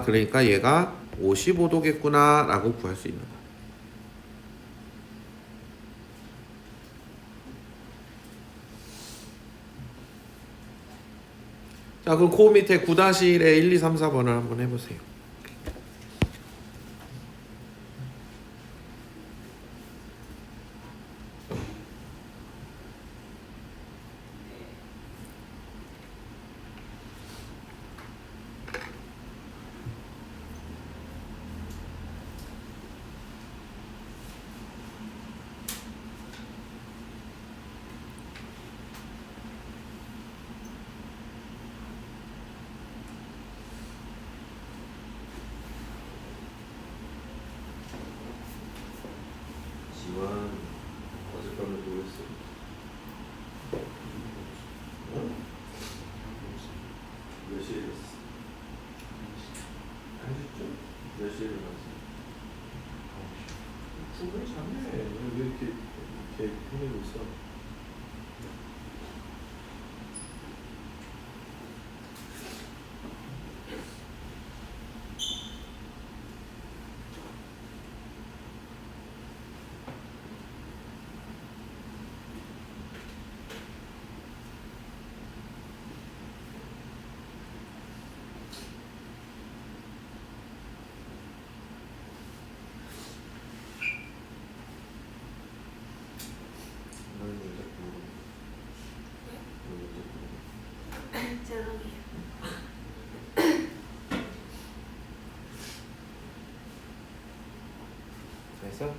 그러니까 얘가 55도겠구나 라고 구할 수 있는 거야. 자, 그럼 그 밑에 9-1에 1, 2, 3, 4번을 한번 해보세요. 지원 어젯밤에 뭐했어? 몇 시에 일어났어? 1시쯤? 몇 시에 일어났어? 충분히 잤네. 왜 이렇게 헤매고 있어? 죄송해요. 됐어? 다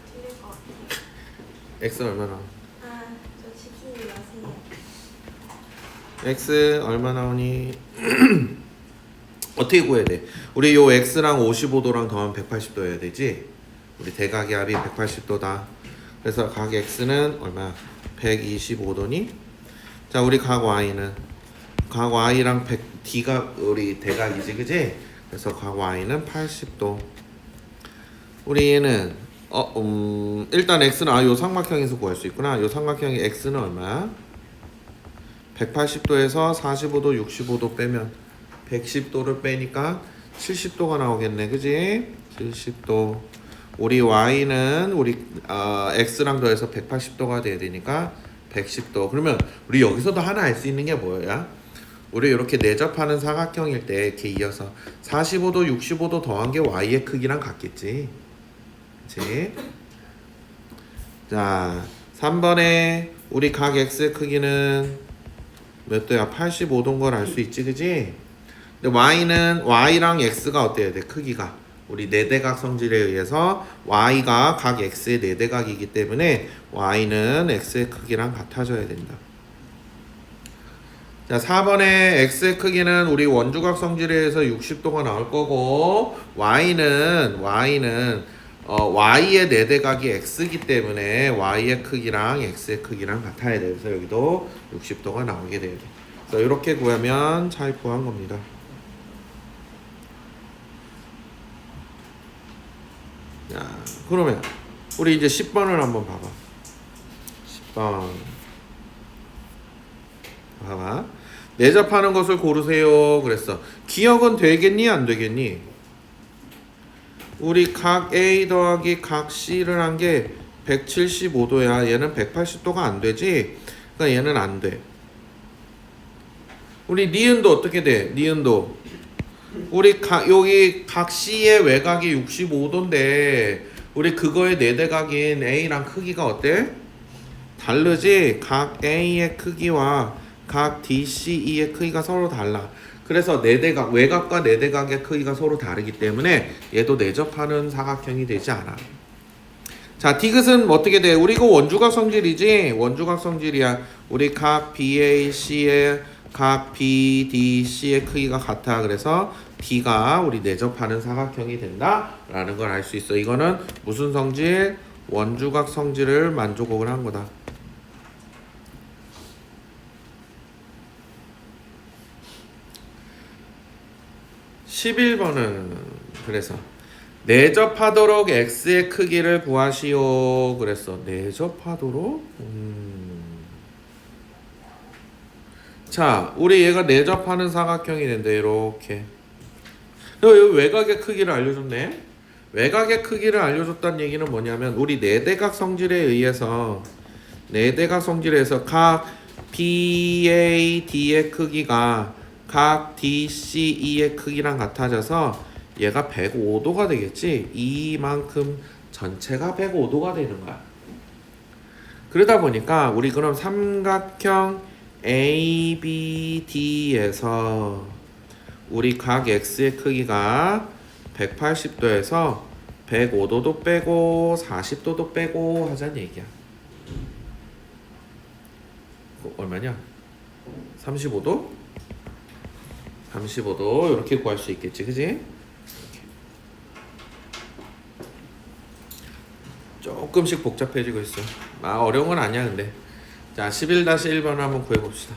틀릴 것 같아요. X 얼마나? 아, 저 지키지 마세요. X 얼마 나오니? 어떻게 구해야 돼? 우리 요 X랑 55도랑 더하면 180도 해야 되지? 우리 대각의 합이 180도다. 그래서 각 X는 얼마? 125도니? 자, 우리 각 Y는? 각 Y랑 D가 우리 대각이지, 그지? 그래서 각 Y는 80도. 우리 얘는 일단 X는 요 삼각형에서 구할 수 있구나. 요 삼각형의 X는 얼마야? 180도에서 45도, 65도 빼면 110도를 빼니까 70도가 나오겠네, 그지? 70도. 우리 Y는 우리 X랑 더해서 180도가 돼야 되니까 110도. 그러면 우리 여기서도 하나 알 수 있는 게 뭐야? 우리 이렇게 내접하는 사각형일 때 이렇게 이어서 45도, 65도 더한 게 Y의 크기랑 같겠지, 그치? 자, 3번에 우리 각 X의 크기는 몇 도야? 85도인 걸 알 수 있지, 그지? 근데 Y랑 X가 어때야 돼? 크기가. 우리 네대각 성질에 의해서 Y가 각 X의 네대각이기 때문에 Y는 X의 크기랑 같아져야 된다. 자, 4번에 X의 크기는 우리 원주각 성질에 의해서 60도가 나올 거고 Y는 Y의 네대각이 X이기 때문에 Y의 크기랑 X의 크기랑 같아야 돼. 그래서 여기도 60도가 나오게 돼야 돼. 그래서 이렇게 구하면 잘 구한 겁니다. 자, 그러면 우리 이제 10번을 한번 봐봐. 10번 봐봐. 내접하는 것을 고르세요. 그랬어. 기억은 되겠니? 안 되겠니? 우리 각 A 더하기 각 C를 한 게 175도야. 얘는 180도가 안 되지? 그러니까 얘는 안 돼. 우리 니은도 어떻게 돼? 니은도 우리 여기 각 C의 외곽이 65도인데 우리 그거의 네대각인 A랑 크기가 어때? 다르지? 각 A의 크기와 각 DCE의 크기가 서로 달라. 그래서 네대각, 외곽과 네대각의 크기가 서로 다르기 때문에 얘도 내접하는 사각형이 되지 않아. 자, 디귿은 어떻게 돼? 우리 이거 원주각 성질이지? 원주각 성질이야. 우리 각 BAC의 각 BDC의 크기가 같아. 그래서 D가 우리 내접하는 사각형이 된다라는 걸 알 수 있어. 이거는 무슨 성질? 원주각 성질을 만족을 한 거다. (11번은) 그래서 내접하도록 x의 크기를 구하시오. 그랬어. 내접하도록? 자, 우리 얘가 내접하는 사각형이 된대. 이렇게. 여기 외곽의 크기를 알려줬네. 외곽의 크기를 알려줬다는 얘기는 뭐냐면 우리 네대각 성질에 의해서 각 BAD의 크기가 각 DCE의 크기랑 같아져서 얘가 105도가 되겠지. 이만큼 전체가 105도가 되는 거야. 그러다 보니까 우리 그럼 삼각형 ABD에서 우리 각 X의 크기가 180도에서 105도도 빼고 40도도 빼고 하자는 얘기야. 얼마냐? 35도? 35도 이렇게 구할 수 있겠지, 그지? 조금씩 복잡해지고 있어. 어려운 건 아니야, 근데. 자, 11-1번 한번 구해봅시다.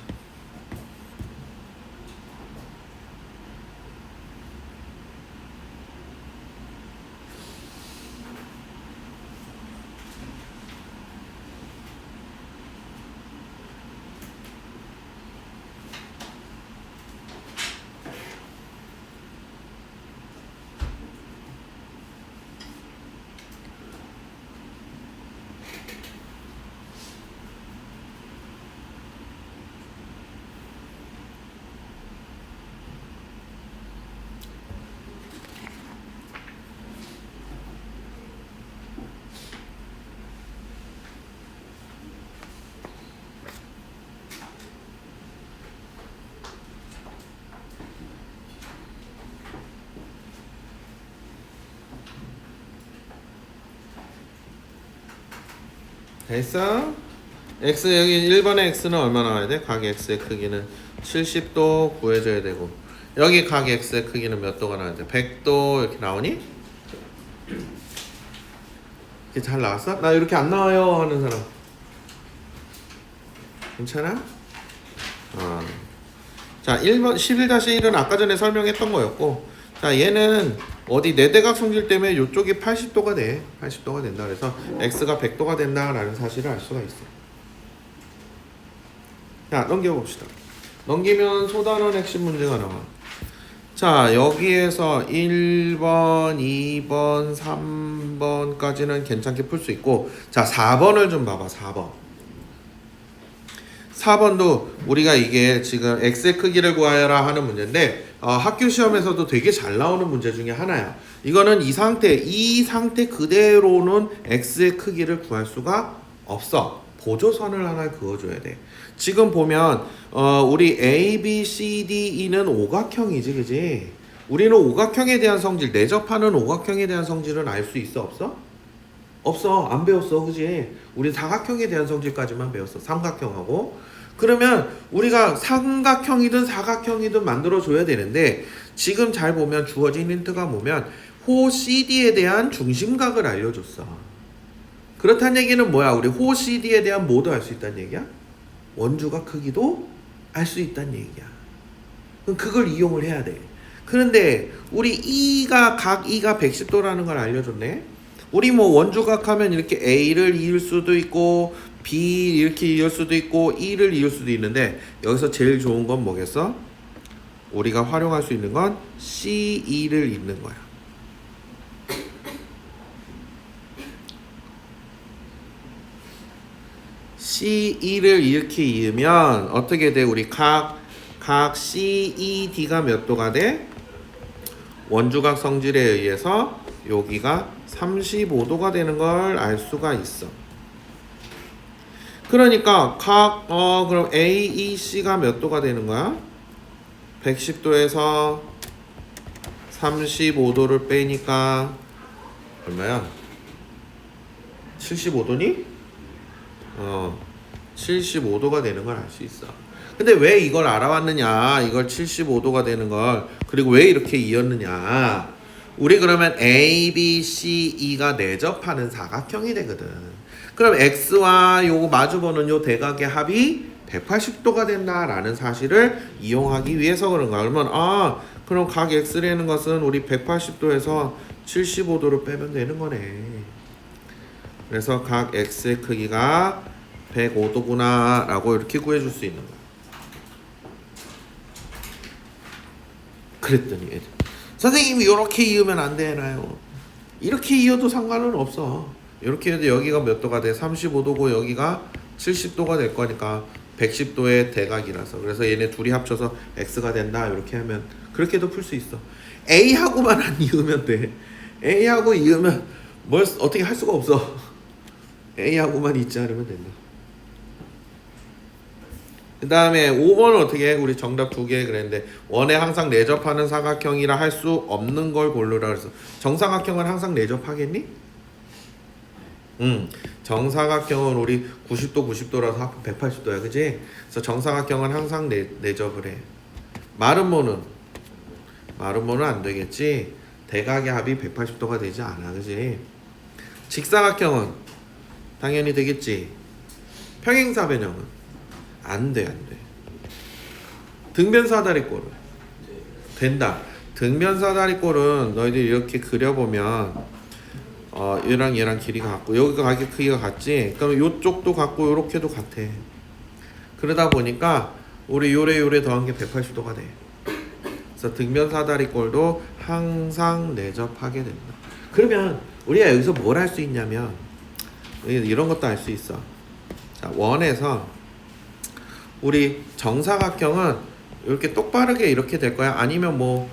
됐어? X 여기 1번의 X는 얼마 나와야 돼? 각 X의 크기는 70도 구해줘야 되고 여기 각 X의 크기는 몇 도가 나와야 돼? 100도 이렇게 나오니? 이렇게 잘 나왔어? 나 이렇게 안 나와요 하는 사람 괜찮아? 자 1번 11-1은 아까 전에 설명했던 거였고 자 얘는 어디 내대각 성질 때문에 이쪽이 80도가 돼 80도가 된다 그래서 X가 100도가 된다라는 사실을 알 수가 있어. 자 넘겨봅시다. 넘기면 소단원 핵심 문제가 나와. 자 여기에서 1번 2번 3번까지는 괜찮게 풀 수 있고 자 4번을 좀 봐봐. 4번도 우리가 이게 지금 X의 크기를 구하여라 하는 문제인데 학교 시험에서도 되게 잘 나오는 문제 중에 하나야. 이거는 이 상태 그대로는 X의 크기를 구할 수가 없어. 보조선을 하나 그어줘야 돼. 지금 보면 우리 A, B, C, D, E는 오각형이지, 그지? 우리는 오각형에 대한 성질, 내접하는 오각형에 대한 성질은 알 수 있어, 없어? 없어, 안 배웠어, 그지? 우리 사각형에 대한 성질까지만 배웠어, 삼각형하고. 그러면 우리가 삼각형이든 사각형이든 만들어줘야 되는데 지금 잘 보면 주어진 힌트가 뭐면 호 CD에 대한 중심각을 알려줬어. 그렇다는 얘기는 뭐야? 우리 호 CD에 대한 뭐도 알 수 있다는 얘기야? 원주각 크기도 알 수 있다는 얘기야. 그럼 그걸 이용을 해야 돼. 그런데 우리 각 E가 110도라는 걸 알려줬네. 우리 뭐 원주각 하면 이렇게 A를 이을 수도 있고 B 이렇게 이을 수도 있고 E를 이을 수도 있는데 여기서 제일 좋은 건 뭐겠어? 우리가 활용할 수 있는 건 CE를 잇는 거야. CE를 이렇게 이으면 어떻게 돼? 우리 각 CED가 몇 도가 돼? 원주각 성질에 의해서 여기가 35도가 되는 걸 알 수가 있어. 그러니까 그럼 AEC가 몇 도가 되는 거야? 110도에서 35도를 빼니까 얼마야? 75도니? 75도가 되는 걸 알 수 있어. 근데 왜 이걸 알아왔느냐? 이걸 75도가 되는 걸. 그리고 왜 이렇게 이었느냐? 우리 그러면 A, B, C, E가 내접하는 사각형이 되거든. 그럼 X와 요거 마주보는 요 대각의 합이 180도가 된다라는 사실을 이용하기 위해서 그런 거야. 그러면 그럼 각 X라는 것은 우리 180도에서 75도를 빼면 되는 거네. 그래서 각 X의 크기가 105도구나 라고 이렇게 구해줄 수 있는 거야. 그랬더니 애들 선생님이 이렇게 이으면 안 되나요? 이렇게 이어도 상관은 없어. 이렇게 해도 여기가 몇 도가 돼? 35도고 여기가 70도가 될 거니까 110도의 대각이라서. 그래서 얘네 둘이 합쳐서 x가 된다. 이렇게 하면 그렇게도 풀 수 있어. a하고만 안 이으면 돼. a하고 이으면 뭘 어떻게 할 수가 없어. a하고만 있지 않으면 된다. 그 다음에 5번은 어떻게 해? 우리 정답 2개 그랬는데 원에 항상 내접하는 사각형이라 할 수 없는 걸 고르라 그래서 정사각형은 항상 내접하겠니? 정사각형은 우리 90도 90도라서 합 180도야 그지? 그래서 정사각형은 항상 내접을 해. 마름모는 안 되겠지? 대각의 합이 180도가 되지 않아 그지? 직사각형은 당연히 되겠지? 평행사변형은 안 돼. 등변사다리꼴은 된다. 등변사다리꼴은 너희들이 이렇게 그려보면 얘랑 길이가 같고 여기가 가격 크기가 같지. 그럼 요쪽도 같고 요렇게도 같아. 그러다 보니까 우리 요래 더한 게 180도가 돼. 그래서 등변사다리꼴도 항상 내접하게 된다. 그러면 우리가 여기서 뭘 할 수 있냐면 이런 것도 알 수 있어. 자, 원에서 우리 정사각형은 이렇게 똑바르게 이렇게 될 거야. 아니면 뭐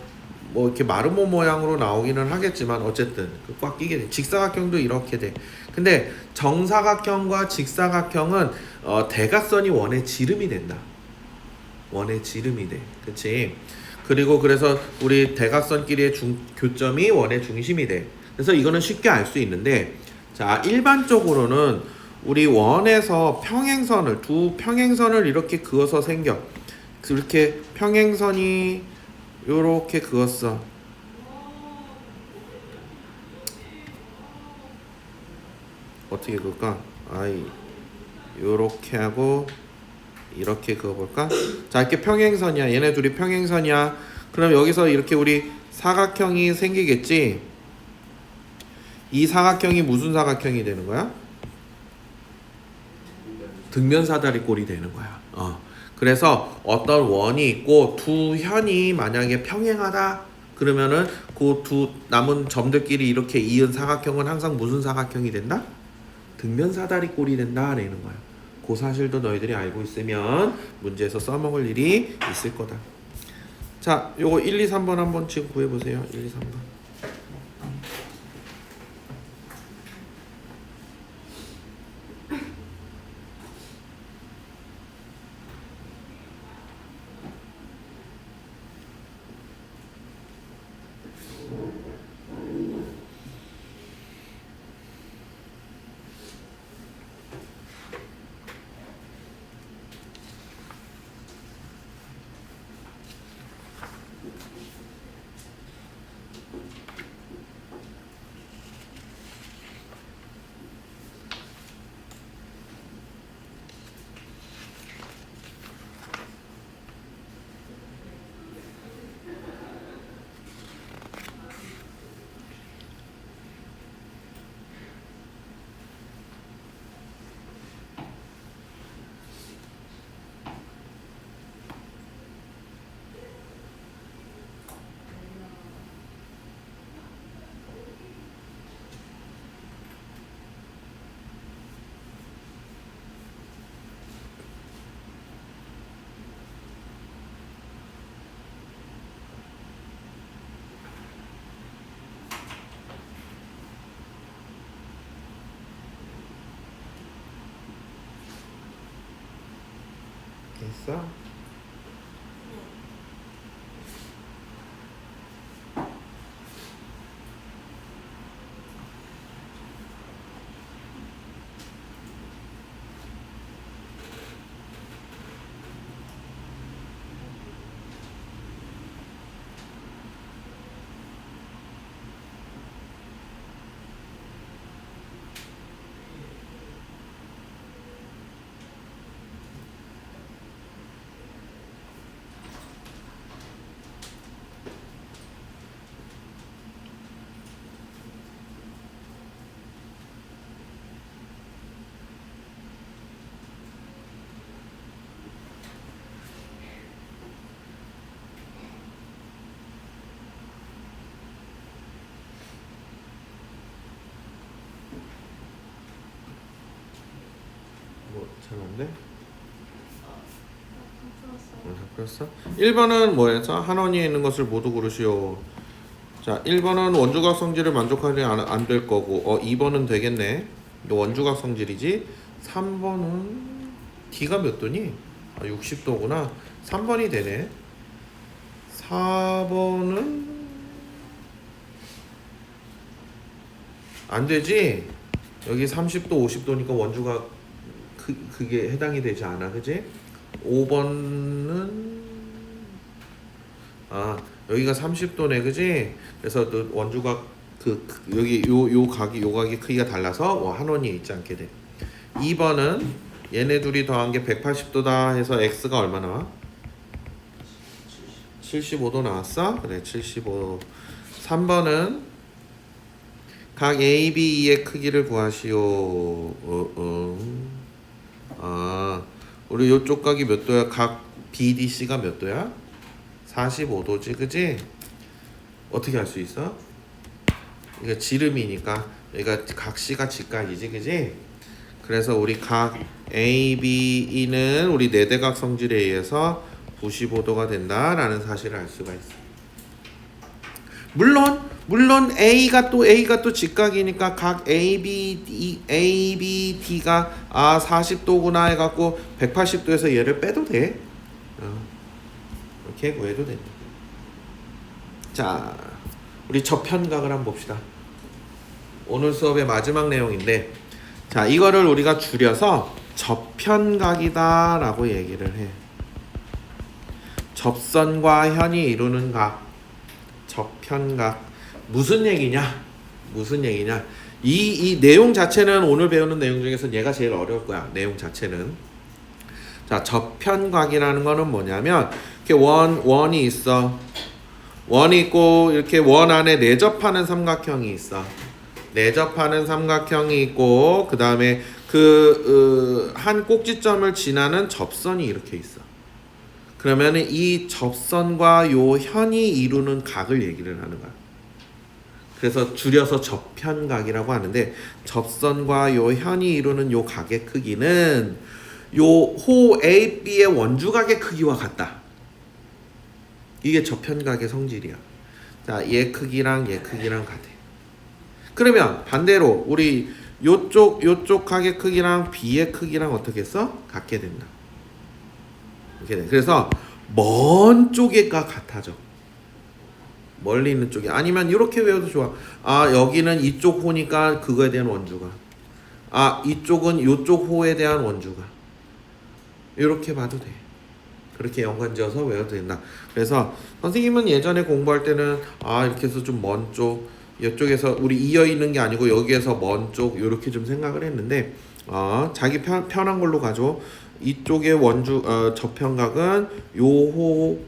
이렇게 마름모 모양으로 나오기는 하겠지만 어쨌든 꽉 끼게 돼. 직사각형도 이렇게 돼. 근데 정사각형과 직사각형은 대각선이 원의 지름이 된다. 원의 지름이 돼. 그치? 그리고 그래서 우리 대각선끼리의 교점이 원의 중심이 돼. 그래서 이거는 쉽게 알 수 있는데 자, 일반적으로는 우리 원에서 평행선을 두 평행선을 이렇게 그어서 생겨. 그렇게 평행선이 요렇게 그었어. 어떻게 그을까? 요렇게 하고 이렇게 그어볼까? 자, 이렇게 평행선이야. 얘네 둘이 평행선이야. 그럼 여기서 이렇게 우리 사각형이 생기겠지? 이 사각형이 무슨 사각형이 되는 거야? 등변사다리꼴이 되는 거야. 그래서 어떤 원이 있고 두 현이 만약에 평행하다 그러면은 그 두 남은 점들끼리 이렇게 이은 사각형은 항상 무슨 사각형이 된다? 등변사다리꼴이 된다라는 거야. 그 사실도 너희들이 알고 있으면 문제에서 써먹을 일이 있을 거다. 자, 요거 1, 2, 3번 한번 지금 구해보세요. 1, 2, 3번. 됐어? 뭐 잘 안 돼? 그랬어? 1번은 뭐해서 한 원위에 있는 것을 모두 고르시오. 자, 1번은 원주각 성질을 만족하지 안 될 거고, 2번은 되겠네. 이거 원주각 성질이지. 3번은 D가 몇 도니? 60도구나. 3번이 되네. 4번은 안 되지. 여기 30도, 50도니까 원주각 그게 해당이 되지 않아, 그지? 5번은 여기가 30도네, 그지? 그래서 또 원주각 여기 요 각이 크기가 달라서 한 원이 있지 않게 돼. 2번은 얘네 둘이 더한 게 180도다 해서 x가 얼마 나와? 75도 나왔어? 그래, 75. 3번은 각 AB의 크기를 구하시오. 우리 요쪽 각이 몇 도야? 각 BDC가 몇 도야? 45도지, 그지? 어떻게 할 수 있어? 이거 지름이니까 여기가 각 C가 직각이지, 그지? 그래서 우리 각 ABE는 우리 네대각 성질에 의해서 95도가 된다라는 사실을 알 수가 있어. 물론 A가 또 직각이니까 각 ABD가 40도구나 해갖고 180도에서 얘를 빼도 돼. 이렇게 구해도 된다. 자, 우리 저편각을 한번 봅시다. 오늘 수업의 마지막 내용인데, 자, 이거를 우리가 줄여서 저편각이다 라고 얘기를 해. 접선과 현이 이루는 각, 저편각. 무슨 얘기냐? 이 내용 자체는 오늘 배우는 내용 중에서 얘가 제일 어려울 거야. 내용 자체는. 자, 저편각이라는 거는 뭐냐면 이렇게 원이 있어. 원이 있고 이렇게 원 안에 내접하는 삼각형이 있어. 내접하는 삼각형이 있고 그 다음에 한 꼭지점을 지나는 접선이 이렇게 있어. 그러면은 이 접선과 요 현이 이루는 각을 얘기를 하는 거야. 그래서 줄여서 저편각이라고 하는데, 접선과 요 현이 이루는 요 각의 크기는 요 호 AB의 원주각의 크기와 같다. 이게 저편각의 성질이야. 자, 얘 크기랑 얘 크기랑 같아. 그러면 반대로 우리 요쪽 각의 크기랑 B의 크기랑 어떻게 써? 같게 된다. 이렇게 돼. 그래서 먼 쪽에가 같아져. 멀리 있는 쪽이. 아니면 이렇게 외워도 좋아. 여기는 이쪽 호니까 그거에 대한 원주각. 이쪽은 요쪽 호에 대한 원주각. 이렇게 봐도 돼. 그렇게 연관지어서 외워도 된다. 그래서 선생님은 예전에 공부할 때는 이렇게 해서 좀 먼 쪽, 이쪽에서 우리 이어 있는 게 아니고 여기에서 먼 쪽 이렇게 좀 생각을 했는데, 자기 편한 걸로 가죠. 이쪽의 저편각은 요 호,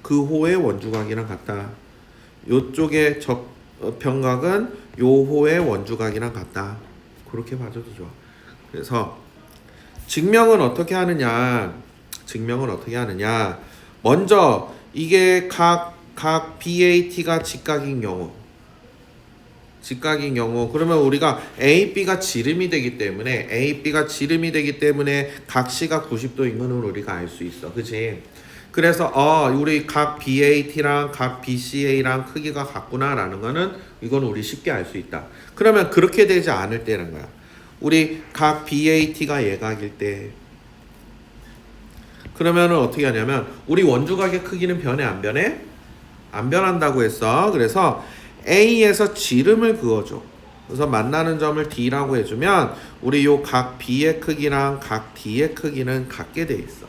그 호의 원주각이랑 같다. 요쪽의 저편각은 요 호의 원주각이랑 같다. 그렇게 봐줘도 좋아. 그래서 증명은 어떻게 하느냐? 먼저 이게 각 BAT가 직각인 경우 그러면 우리가 AB가 지름이 되기 때문에 각 C가 90도인 거는 우리가 알 수 있어. 그치? 그래서 우리 각 BAT랑 각 BCA랑 크기가 같구나라는 거는 이건 우리 쉽게 알 수 있다. 그러면 그렇게 되지 않을 때는 거야. 우리 각 BAT가 예각일 때, 그러면은 어떻게 하냐면 우리 원주각의 크기는 변해 안 변해? 안 변한다고 했어. 그래서 A에서 지름을 그어줘. 그래서 만나는 점을 D라고 해주면 우리 요 각 B의 크기랑 각 D의 크기는 같게 돼 있어.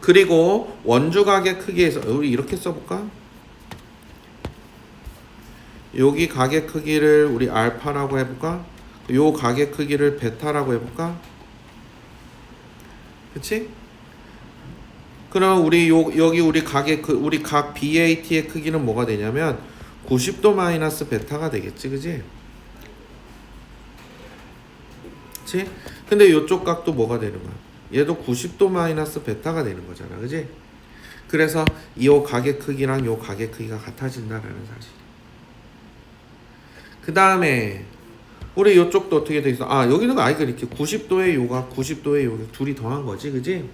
그리고 원주각의 크기에서 우리 이렇게 써볼까? 여기 각의 크기를 우리 알파라고 해볼까? 요 각의 크기를 베타라고 해볼까? 그치? 그럼 우리 여기 우리 각 BAT의 크기는 뭐가 되냐면 90도 마이너스 베타가 되겠지, 그지? 그치? 근데 요쪽 각도 뭐가 되는 거야? 얘도 90도 마이너스 베타가 되는 거잖아, 그지? 그래서 이 각의 크기랑 요 각의 크기가 같아진다라는 사실. 그 다음에 우리 요쪽도 어떻게 돼 있어? 여기는 이렇게 90도의 요각, 90도의 요각 둘이 더한 거지, 그지?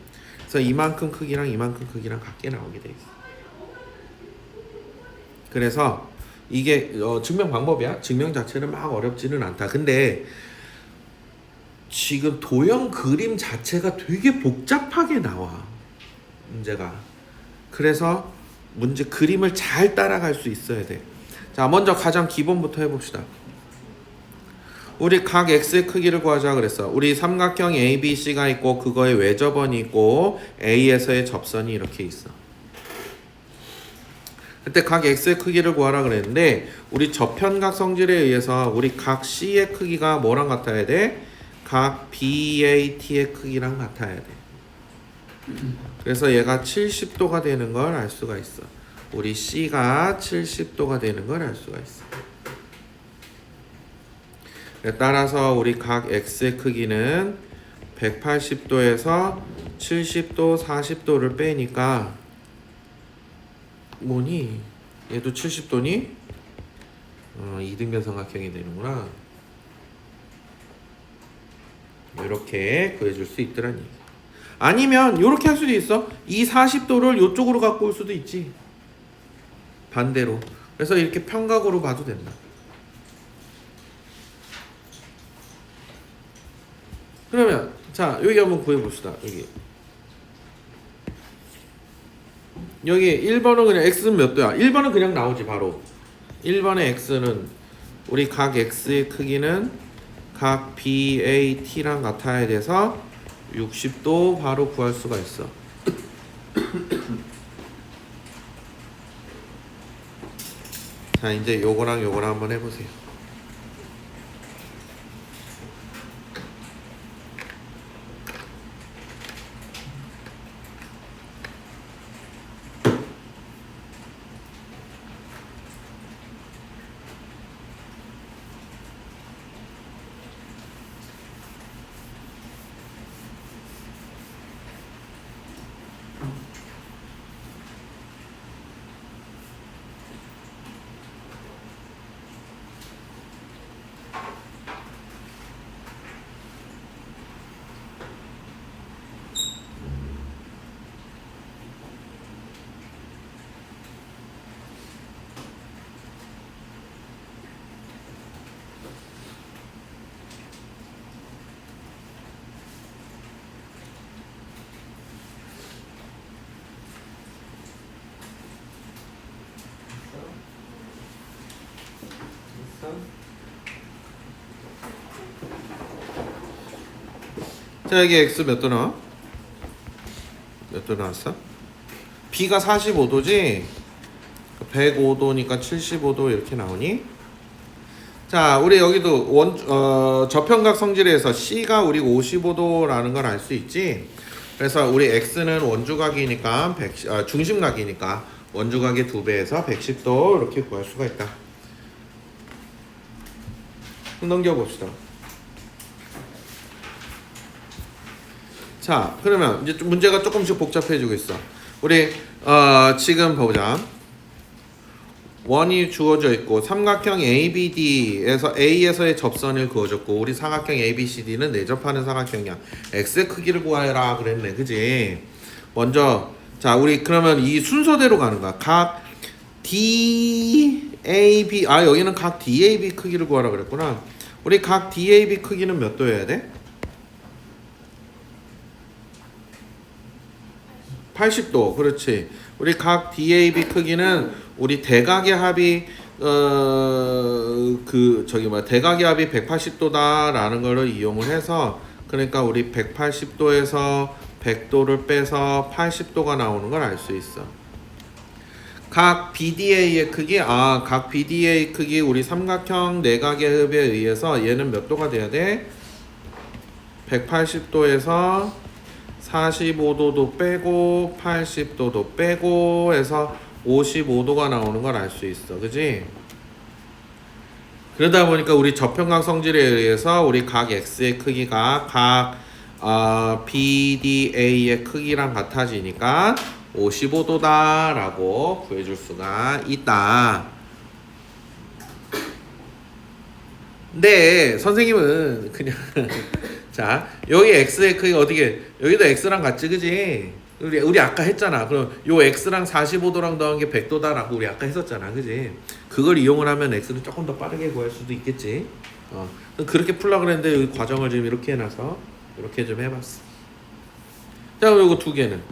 그래서 이만큼 크기랑 이만큼 크기랑 같게 나오게 돼 있어. 그래서 이게 증명 방법이야. 증명 자체는 막 어렵지는 않다. 근데 지금 도형 그림 자체가 되게 복잡하게 나와, 문제가. 그래서 문제 그림을 잘 따라갈 수 있어야 돼. 자, 먼저 가장 기본부터 해봅시다. 우리 각 x의 크기를 구하자 그랬어. 우리 삼각형 ABC가 있고 그거의 외접원이 있고 A에서의 접선이 이렇게 있어. 그때 각 x의 크기를 구하라 그랬는데 우리 저편각 성질에 의해서 우리 각 C의 크기가 뭐랑 같아야 돼? 각 BAT의 크기랑 같아야 돼. 그래서 얘가 70도가 되는 걸 알 수가 있어. 우리 C가 70도가 되는 걸 알 수가 있어. 따라서 우리 각 X의 크기는 180도에서 70도, 40도를 빼니까 뭐니? 얘도 70도니? 이등변 삼각형이 되는구나. 이렇게 구해줄 수 있더란 얘기. 아니면 이렇게 할 수도 있어. 이 40도를 이쪽으로 갖고 올 수도 있지. 반대로. 그래서 이렇게 평각으로 봐도 된다. 그러면 자 여기 한번 구해봅시다. 여기 1번은 그냥 x는 몇 도야? 1번은 그냥 나오지 바로. 1번의 x는 우리 각 x의 크기는 각 BAT랑 같아야 돼서 60도 바로 구할 수가 있어. 자 이제 요거랑 요거랑 한번 해보세요. 자 여기 x 몇 도 나와? 몇 도 나왔어? b가 45도지? 105도니까 75도 이렇게 나오니? 자 우리 여기도 저편각 성질에서 c가 우리 55도라는 걸 알 수 있지? 그래서 우리 x는 원주각이니까 중심각이니까 원주각의 2배에서 110도 이렇게 구할 수가 있다. 넘겨봅시다. 자 그러면 이제 문제가 조금씩 복잡해지고 있어. 우리 지금 보자. 원이 주어져 있고 삼각형 ABD에서 A에서의 접선을 그어줬고 우리 사각형 ABCD는 내접하는 사각형이야. X의 크기를 구하라 그랬네, 그지? 먼저 자 우리 그러면 이 순서대로 가는 거야. 각 DAB 여기는 각 DAB 크기를 구하라 그랬구나. 우리 각 DAB 크기는 몇 도여야 돼? 80도. 그렇지. 우리 각 DAB 크기는 우리 대각의 합이 대각의 합이 180도다라는 거를 이용을 해서 그러니까 우리 180도에서 100도를 빼서 80도가 나오는 걸 알 수 있어. 각 BDA의 크기 각 BDA 크기 우리 삼각형 내각의 합에 의해서 얘는 몇 도가 돼야 돼? 180도에서 45도도 빼고 80도도 빼고 해서 55도가 나오는 걸 알 수 있어. 그지? 그러다 보니까 우리 저편각 성질에 의해서 우리 각 x의 크기가 각 BDA의 크기랑 같아지니까 55도다 라고 구해줄 수가 있다. 근데 선생님은 그냥 자 여기 x의 크기가 어떻게 여기도 x랑 같지, 그지? 우리 아까 했잖아. 그럼 요 x랑 45도랑 더한 게 100도다라고 우리 아까 했었잖아. 그지? 그걸 이용을 하면 x를 조금 더 빠르게 구할 수도 있겠지. 그렇게 풀려고 그랬는데 여기 과정을 지금 이렇게 해놔서 이렇게 좀 해봤어. 자, 요거 두 개는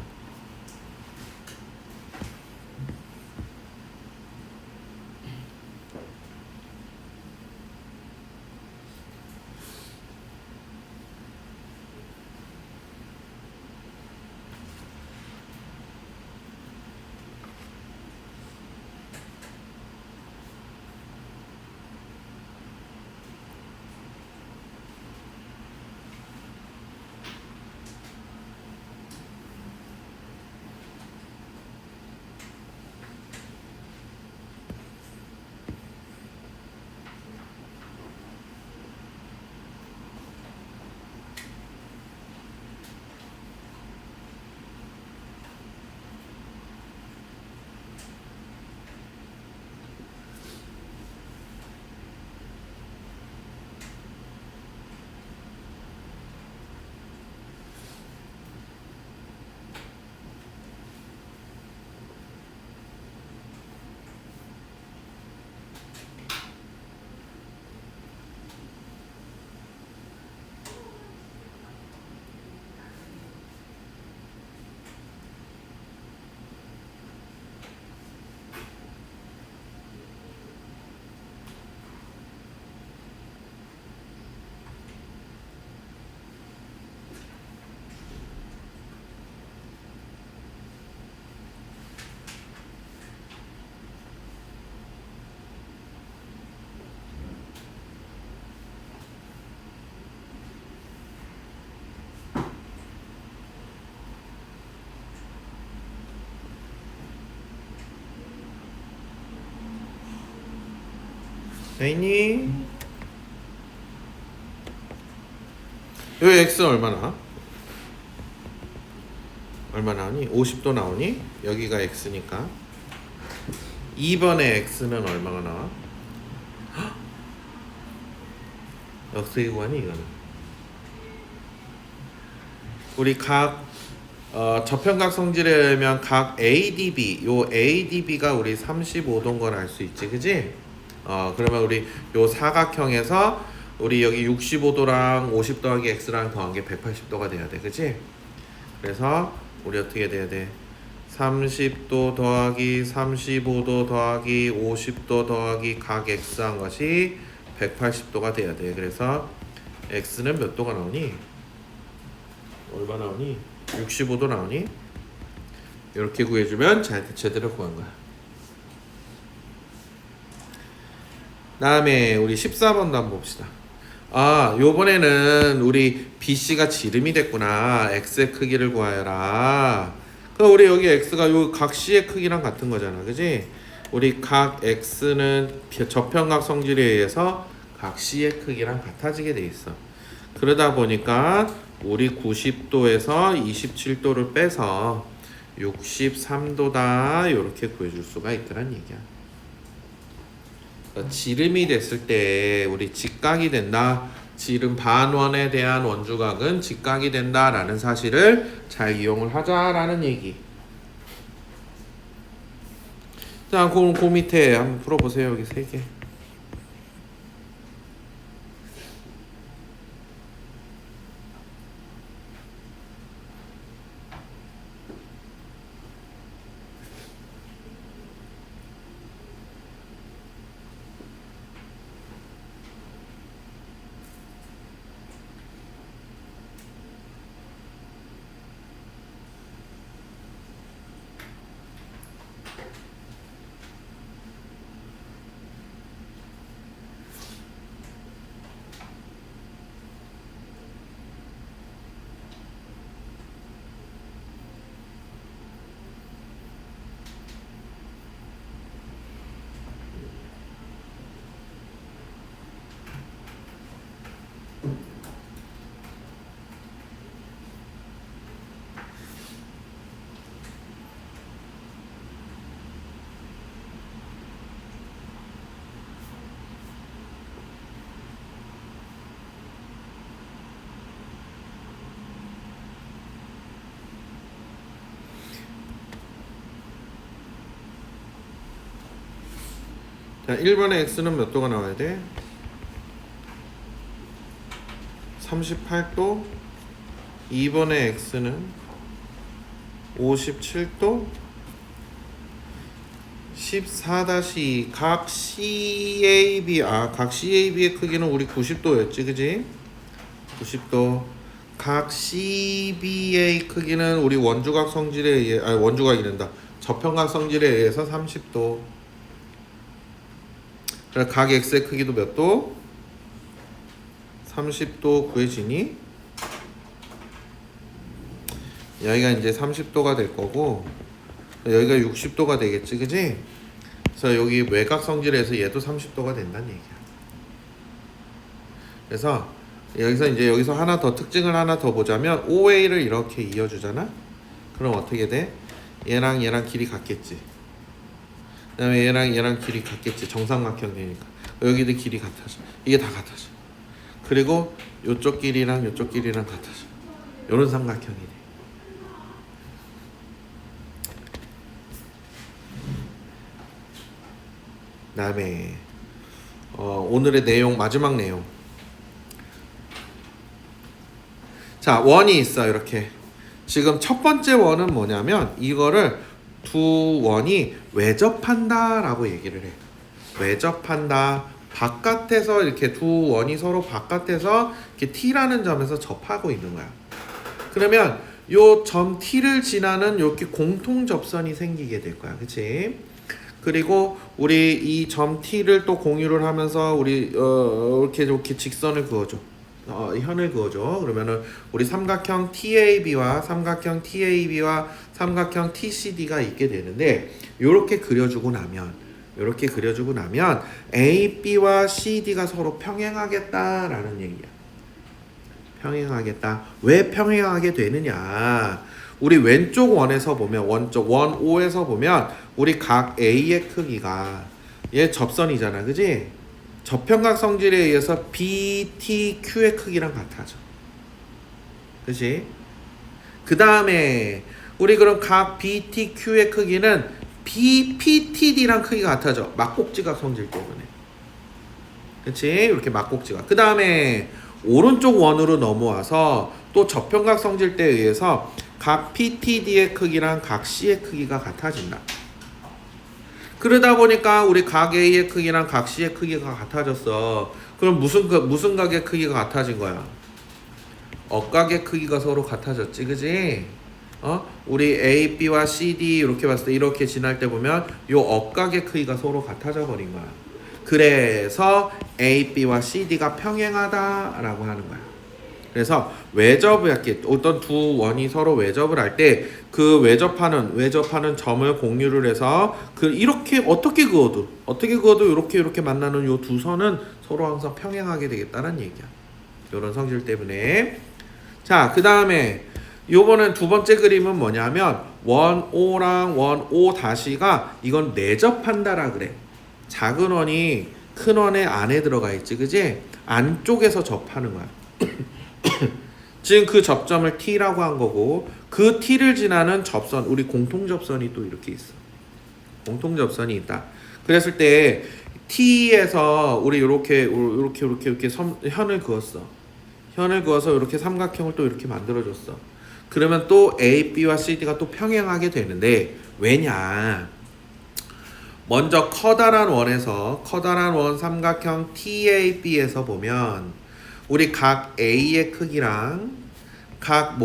됐니? 요 x는 얼마나? 얼마 나오니? 50도 나오니? 여기가 x니까 2번의 x는 얼마가 나와? 어떻게 구하니 이거는? 우리 각 저평각 성질에 의하면 각 ADB 요 ADB가 우리 35도인 걸 알 수 있지, 그지? 그러면 우리 요 사각형에서 우리 여기 65도랑 50 더하기 x랑 더한 게 180도가 돼야 돼, 그지? 그래서 우리 어떻게 돼야 돼? 30도 더하기 35도 더하기 50도 더하기 각 x 한 것이 180도가 돼야 돼. 그래서 x는 몇 도가 나오니? 얼마 나오니? 65도 나오니? 이렇게 구해주면 제대로 구한 거야. 다음에 우리 14번도 한번 봅시다. 요번에는 우리 BC가 지름이 됐구나. x의 크기를 구하여라. 그럼 우리 여기 x가 요 각 C의 크기랑 같은 거잖아. 그지? 우리 각 x는 저평각 성질에 의해서 각 C의 크기랑 같아지게 돼 있어. 그러다 보니까 우리 90도에서 27도를 빼서 63도다 이렇게 구해줄 수가 있더란 얘기야. 지름이 됐을 때 우리 직각이 된다. 지름 반원에 대한 원주각은 직각이 된다라는 사실을 잘 이용을 하자라는 얘기. 자, 그 밑에 한번 풀어보세요. 여기 3개. 자, 1번의 x는 몇 도가 나와야 돼? 38도. 2번의 x는 57도. 14-2 각 CAB 각 CAB의 크기는 우리 90도였지, 그지? 90도. 각 CB의 크기는 우리 원주각 성질에 의해 원주각이 된다. 저평각 성질에 의해서 30도. 그래 각 X의 크기도 몇 도? 30도 구해지니? 여기가 이제 30도가 될 거고 여기가 60도가 되겠지, 그지? 그래서 여기 외곽 성질에서 얘도 30도가 된다는 얘기야. 그래서 여기서 하나 더 특징을 하나 더 보자면 OA를 이렇게 이어주잖아. 그럼 어떻게 돼? 얘랑 얘랑 길이 같겠지. 그다음에 얘랑 길이 같겠지. 정삼각형 되니까 여기도 길이 같아져. 이게 다 같아져. 그리고 요쪽 길이랑 요쪽 길이랑 같아져. 요런 삼각형이 돼. 그다음에 오늘의 내용 마지막 내용. 자, 원이 있어. 이렇게 지금 첫 번째 원은 뭐냐면 이거를 두 원이 외접한다 라고 얘기를 해. 외접한다. 바깥에서 이렇게 두 원이 서로 바깥에서 이렇게 T라는 점에서 접하고 있는 거야. 그러면 요 점 T를 지나는 이렇게 공통 접선이 생기게 될 거야. 그치? 그리고 우리 이 점 T를 또 공유를 하면서 우리 이렇게 직선을 그어줘. 현을 그어줘. 그러면은 우리 삼각형 TAB와 삼각형 TAB와 삼각형 TCD가 있게 되는데 요렇게 그려주고 나면 AB와 CD가 서로 평행하겠다라는 얘기야. 평행하겠다. 왜 평행하게 되느냐? 우리 왼쪽 원에서 보면 원 O에서 보면 우리 각 A의 크기가 얘 접선이잖아, 그지? 저평각 성질에 의해서 BTQ의 크기랑 같아져. 그치? 그 다음에 우리 그럼 각 BTQ의 크기는 BPTD랑 크기가 같아져. 막곡지각 성질 때문에. 그치? 이렇게 막곡지각. 그 다음에 오른쪽 원으로 넘어와서 또 저평각 성질대에 의해서 각 PTD의 크기랑 각 C의 크기가 같아진다. 그러다 보니까 우리 각 A의 크기랑 각 C의 크기가 같아졌어. 그럼 무슨 각의 크기가 같아진 거야? 억각의 크기가 서로 같아졌지, 그지? 우리 A, B와 C, D 이렇게 봤을 때 이렇게 지날 때 보면 요 억각의 크기가 서로 같아져 버린 거야. 그래서 A, B와 C, D가 평행하다라고 하는 거야. 그래서 외접을 할게. 어떤 두 원이 서로 외접을 할 때 그 외접하는 점을 공유를 해서 이렇게 어떻게 그어도 이렇게 만나는 요 두 선은 서로 항상 평행하게 되겠다는 얘기야. 이런 성질 때문에. 자, 그 다음에 요번엔 두 번째 그림은 뭐냐면 원 O랑 원 O 다시가 이건 내접한다라 그래. 작은 원이 큰 원의 안에 들어가 있지, 그지? 안쪽에서 접하는 거야. 지금 그 접점을 T라고 한 거고 그 T를 지나는 접선, 우리 공통 접선이 또 이렇게 있어. 공통 접선이 있다. 그랬을 때 T에서 우리 이렇게 현을 그었어. 현을 그어서 이렇게 삼각형을 또 이렇게 만들어줬어. 그러면 또 A, B와 CD가 또 평행하게 되는데 왜냐? 먼저 커다란 원 삼각형 TAB에서 보면 우리 각 A의 크기랑 각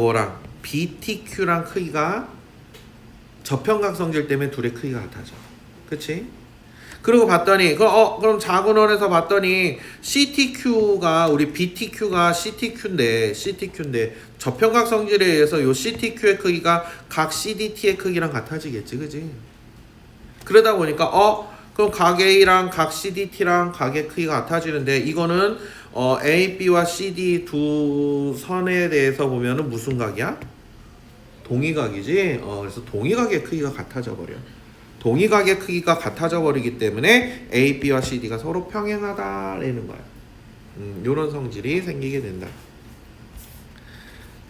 BTQ랑 크기가 저평각 성질 때문에 둘의 크기가 같아져. 그치? 그리고 봤더니 그럼 작은 원에서 봤더니 CTQ가 우리 BTQ가 CTQ인데 저평각 성질에 의해서 요 CTQ의 크기가 각 CDT의 크기랑 같아지겠지, 그지? 그러다 보니까 그럼 각 A랑 각 CDT랑 각의 크기가 같아지는데 이거는 A, B와 CD 두 선에 대해서 보면은 무슨 각이야? 동의각이지. 그래서 동의각의 크기가 같아져 버려. 동의각의 크기가 같아져 버리기 때문에 A, B와 CD가 서로 평행하다라는 거야. 이런 성질이 생기게 된다.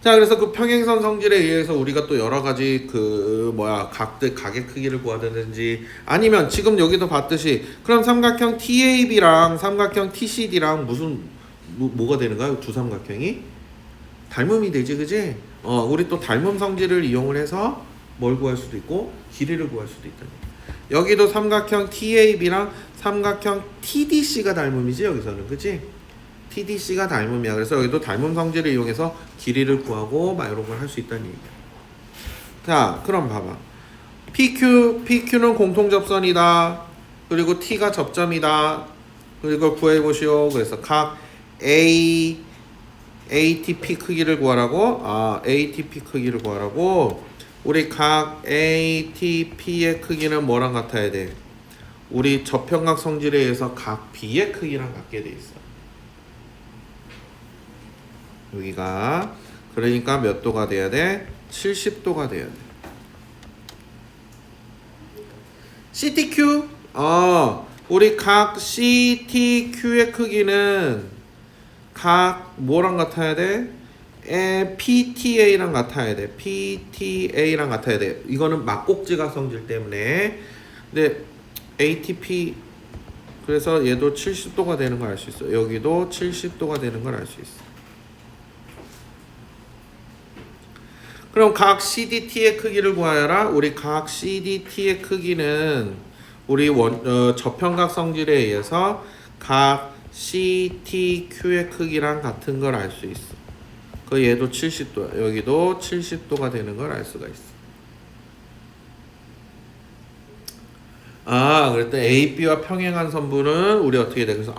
자, 그래서 그 평행선 성질에 의해서 우리가 또 여러 가지 각의 크기를 구하든지 아니면 지금 여기도 봤듯이 그럼 삼각형 TAB랑 삼각형 TCD랑 뭐가 되는가요? 두 삼각형이 닮음이 되지, 그지? 우리 또 닮음 성질을 이용을 해서 뭘 구할 수도 있고 길이를 구할 수도 있다. 여기도 삼각형 TAB랑 삼각형 TDC가 닮음이지 여기서는, 그지? TDC가 닮음이야. 그래서 여기도 닮음 성질을 이용해서 길이를 구하고 막 이런 걸 할 수 있다는 얘기야. 자, 그럼 봐봐. PQ는 공통접선이다. 그리고 T가 접점이다. 그리고 구해보시오. 그래서 각 ATP 크기를 구하라고. ATP 크기를 구하라고. 우리 각 ATP의 크기는 뭐랑 같아야 돼? 우리 저평각 성질에 의해서 각 B의 크기랑 같게 돼 있어. 여기가 그러니까 몇 도가 돼야 돼? 70도가 돼야 돼. CTQ 우리 각 CTQ의 크기는 각 뭐랑 같아야 돼? PTA랑 같아야 돼. PTA랑 같아야 돼. 이거는 막곡지각 성질 때문에. 근데 ATP 그래서 얘도 70도가 되는 걸 알 수 있어. 여기도 70도가 되는 걸 알 수 있어. 그럼 각 CDT의 크기를 구하여라. 우리 각 CDT의 크기는 우리 저평각 성질에 의해서 각 CTQ의 크기랑 같은 걸 알 수 있어. 그 얘도 70도야. 여기도 70도가 되는 걸 알 수가 있어. 그랬더니 AB와 평행한 선분은 우리 어떻게 돼? 그래서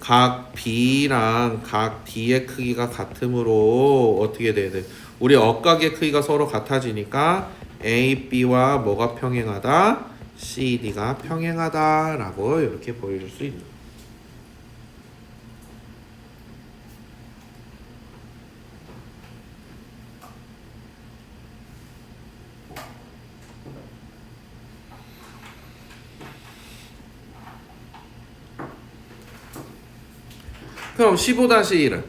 각 B랑 각 D의 크기가 같으므로 어떻게 돼야 돼? 우리 억각의 크기가 서로 같아지니까 AB와 뭐가 평행하다? CD가 평행하다라고 이렇게 보여줄 수 있는. 그럼 15-1은?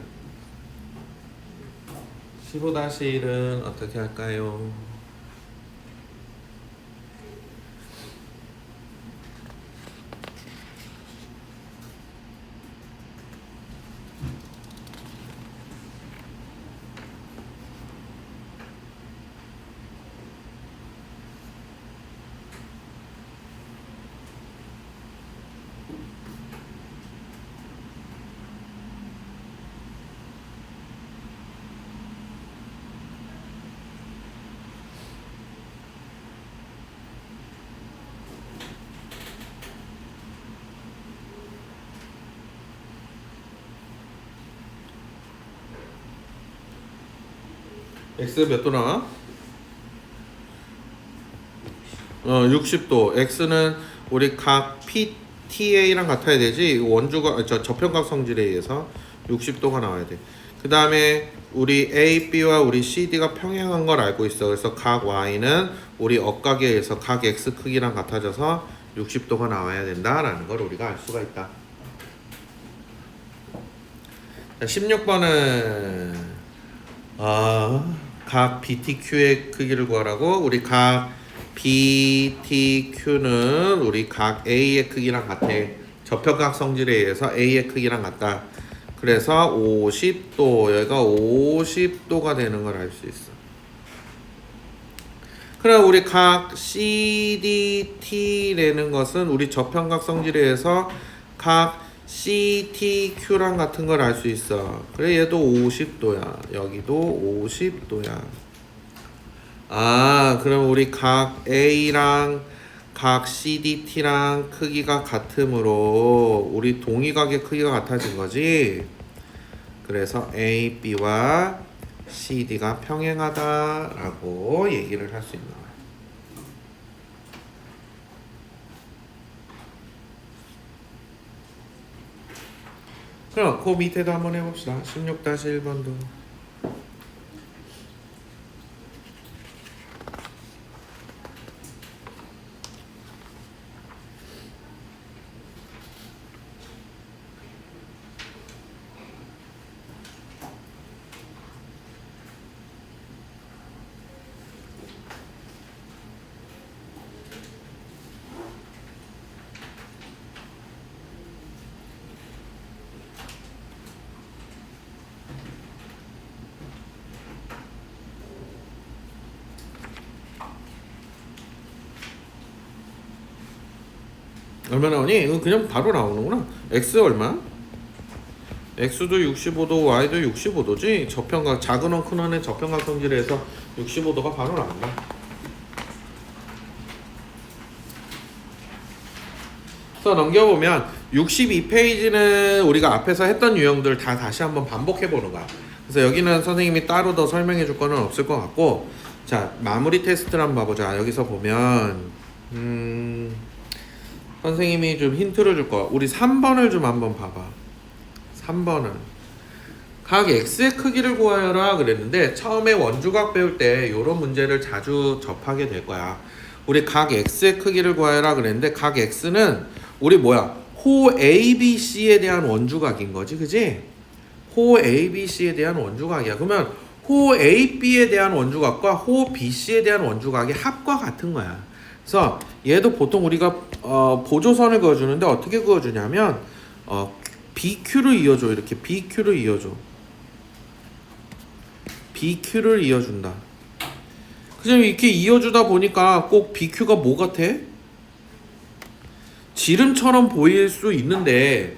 15-1은 어떻게 할까요? X 몇 도 나와? 60도. X는 우리 각 PTA랑 같아야 되지. 원주가 저평각 성질에 의해서 60도가 나와야 돼. 그 다음에 우리 AB와 우리 CD가 평행한 걸 알고 있어. 그래서 각 Y는 우리 억각에 의해서 각 X 크기랑 같아져서 60도가 나와야 된다라는 걸 우리가 알 수가 있다. 자, 16번은 각 BTQ의 크기를 구하라고. 우리 각 BTQ는 우리 각 A의 크기랑 같아. 저평각 성질에 의해서 A의 크기랑 같다. 그래서 50도, 여기가 50도가 되는 걸 알 수 있어. 그럼 우리 각 CDT라는 것은 우리 저평각 성질에 의해서 각 CTQ랑 같은 걸 알 수 있어. 그래 얘도 50도야. 여기도 50도야. 그럼 우리 각 A랑 각 CDT랑 크기가 같으므로 우리 동위각의 크기가 같아진 거지. 그래서 AB와 CD가 평행하다라고 얘기를 할 수 있는 거야. 그럼 그 밑에도 한번 해봅시다. 16-1번도. 얼마 나오니? 이거 그냥 바로 나오는구나. x 얼마? x도 65도, y도 65도지. 저평각 작은 원 큰 원의 저평각 성질을 해서 65도가 바로 나온다. 그래서 넘겨보면 62페이지는 우리가 앞에서 했던 유형들 다 다시 한번 반복해 보는 거야. 그래서 여기는 선생님이 따로 더 설명해 줄 거는 없을 것 같고, 자 마무리 테스트를 한번 봐보자. 여기서 보면 선생님이 좀 힌트를 줄 거야. 우리 3번을 좀 한번 봐봐. 3번은 각 x의 크기를 구하여라 그랬는데, 처음에 원주각 배울 때 이런 문제를 자주 접하게 될 거야. 우리 각 x의 크기를 구하여라 그랬는데, 각 x는 우리 뭐야? 호 ABC에 대한 원주각인 거지, 그지? 호 ABC에 대한 원주각이야. 그러면 호 AB에 대한 원주각과 호 BC에 대한 원주각의 합과 같은 거야. 그래서 얘도 보통 우리가 보조선을 그어주는데 어떻게 그어주냐면 BQ를 이어줘. 이렇게 BQ를 이어줘. BQ를 이어준다. 그냥 이렇게 이어주다 보니까 꼭 BQ가 뭐 같아? 지름처럼 보일 수 있는데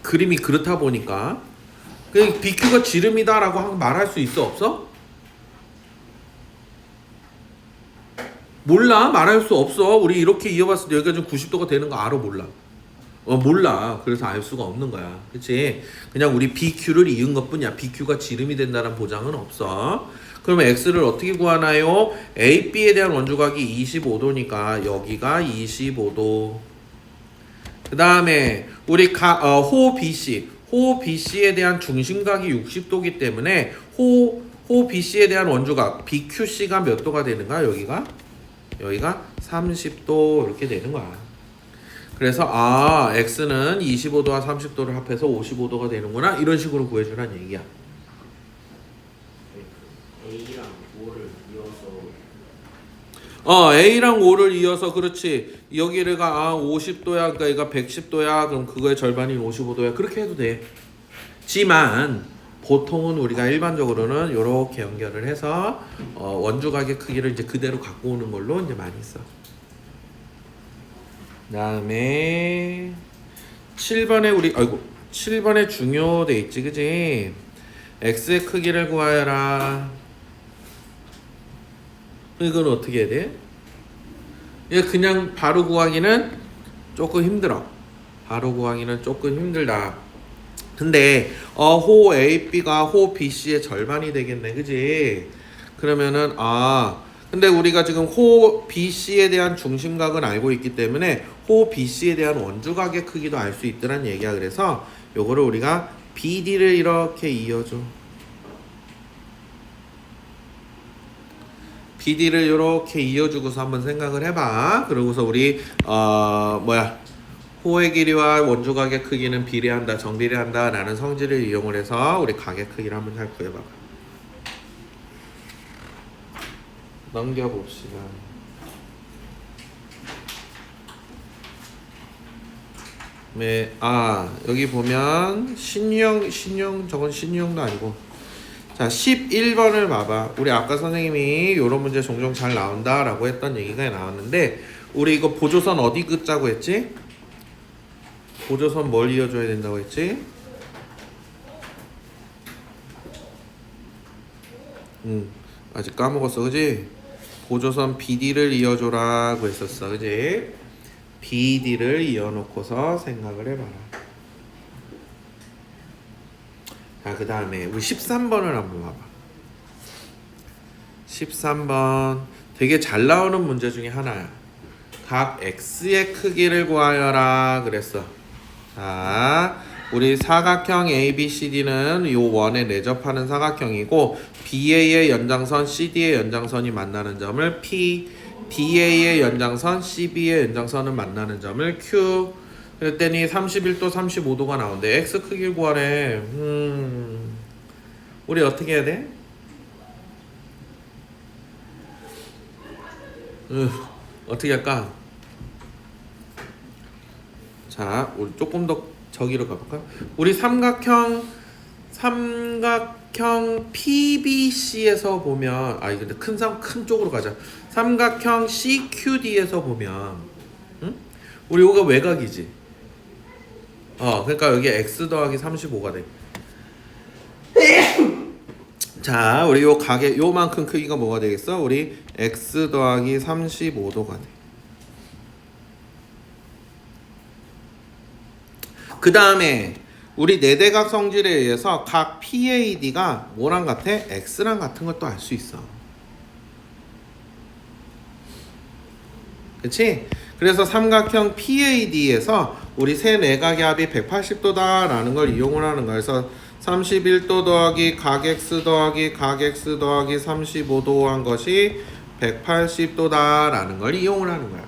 그림이 그렇다 보니까 그 BQ가 지름이다라고 말할 수 있어, 없어? 몰라. 말할 수 없어. 우리 이렇게 이어봤을 때 여기가 좀 90도가 되는 거 알아, 몰라? 몰라. 그래서 알 수가 없는 거야. 그치? 그냥 우리 BQ를 이은 것 뿐이야. BQ가 지름이 된다는 보장은 없어. 그러면 X를 어떻게 구하나요? AB에 대한 원주각이 25도니까 여기가 25도. 그 다음에 우리 호 BC. 호 BC에 대한 중심각이 60도기 때문에 호 BC에 대한 원주각 BQC가 몇 도가 되는가? 여기가 30도 이렇게 되는 거야. 그래서 X는 25도와 30도를 합해서 55도가 되는구나. 이런 식으로 구해주란 얘기야. A랑 5를 이어서 A랑 5를 이어서 그렇지. 여기가 50도야. 그러니까 얘가 110도야. 그럼 그거의 절반인 55도야. 그렇게 해도 돼. 지만 보통은 우리가 일반적으로는 이렇게 연결을 해서 원주각의 크기를 이제 그대로 갖고 오는 걸로 이제 많이 써. 그다음에 7번에 7번에 중요돼 있지, 그지? x의 크기를 구하여라. 이건 어떻게 해야 돼? 이거 그냥 바로 구하기는 조금 힘들어. 바로 구하기는 조금 힘들다. 근데 호 AB가 호 BC의 절반이 되겠네, 그지? 그러면은 근데 우리가 지금 호 BC에 대한 중심각은 알고 있기 때문에 호 BC에 대한 원주각의 크기도 알 수 있더란 얘기야. 그래서 요거를 우리가 BD를 이렇게 이어줘. BD를 이렇게 이어주고서 한번 생각을 해봐. 그러고서 우리 호의 길이와 원주각의 크기는 비례한다, 정비례한다 라는 성질을 이용을 해서 우리 각의 크기를 한번 잘 구해봐. 넘겨봅시다. 네, 여기 보면 신유형 저건 신유형도 아니고, 자 11번을 봐봐. 우리 아까 선생님이 이런 문제 종종 잘 나온다 라고 했던 얘기가 나왔는데, 우리 이거 보조선 어디 긋자고 했지? 보조선 뭘 이어줘야 된다고 했지? 아직 까먹었어, 그지? 보조선 BD를 이어줘라고 했었어, 그지? BD를 이어놓고서 생각을 해봐라. 자, 그 다음에 우리 13번을 한번 봐봐. 13번 되게 잘 나오는 문제 중에 하나야. 각 X의 크기를 구하여라 그랬어. 자, 우리 사각형 ABCD는 요 원에 내접하는 사각형이고, BA의 연장선, CD의 연장선이 만나는 점을 P, DA의 연장선, CB의 연장선은 만나는 점을 Q. 그랬더니 31도, 35도가 나온대. X 크기를 구하래. 우리 어떻게 해야 돼? 어떻게 할까? 자, 우리 조금 더 저기로 가볼까? 우리 삼각형 PBC에서 보면, 근데 큰 쪽으로 가자. 삼각형 CQD에서 보면, 우리 요가 외곽이지. 그러니까 여기 x 더하기 35가 돼. 자, 우리 요 각의 요만큼 크기가 뭐가 되겠어? 우리 x 더하기 35도가 돼. 그 다음에 우리 네대각 성질에 의해서 각 PAD가 뭐랑 같아? X랑 같은 걸 또 알 수 있어. 그치? 그래서 삼각형 PAD에서 우리 세 내각의 합이 180도다 라는 걸 이용을 하는 거야. 그래서 31도 더하기 각 X 더하기 각 X 더하기 35도 한 것이 180도다 라는 걸 이용을 하는 거야.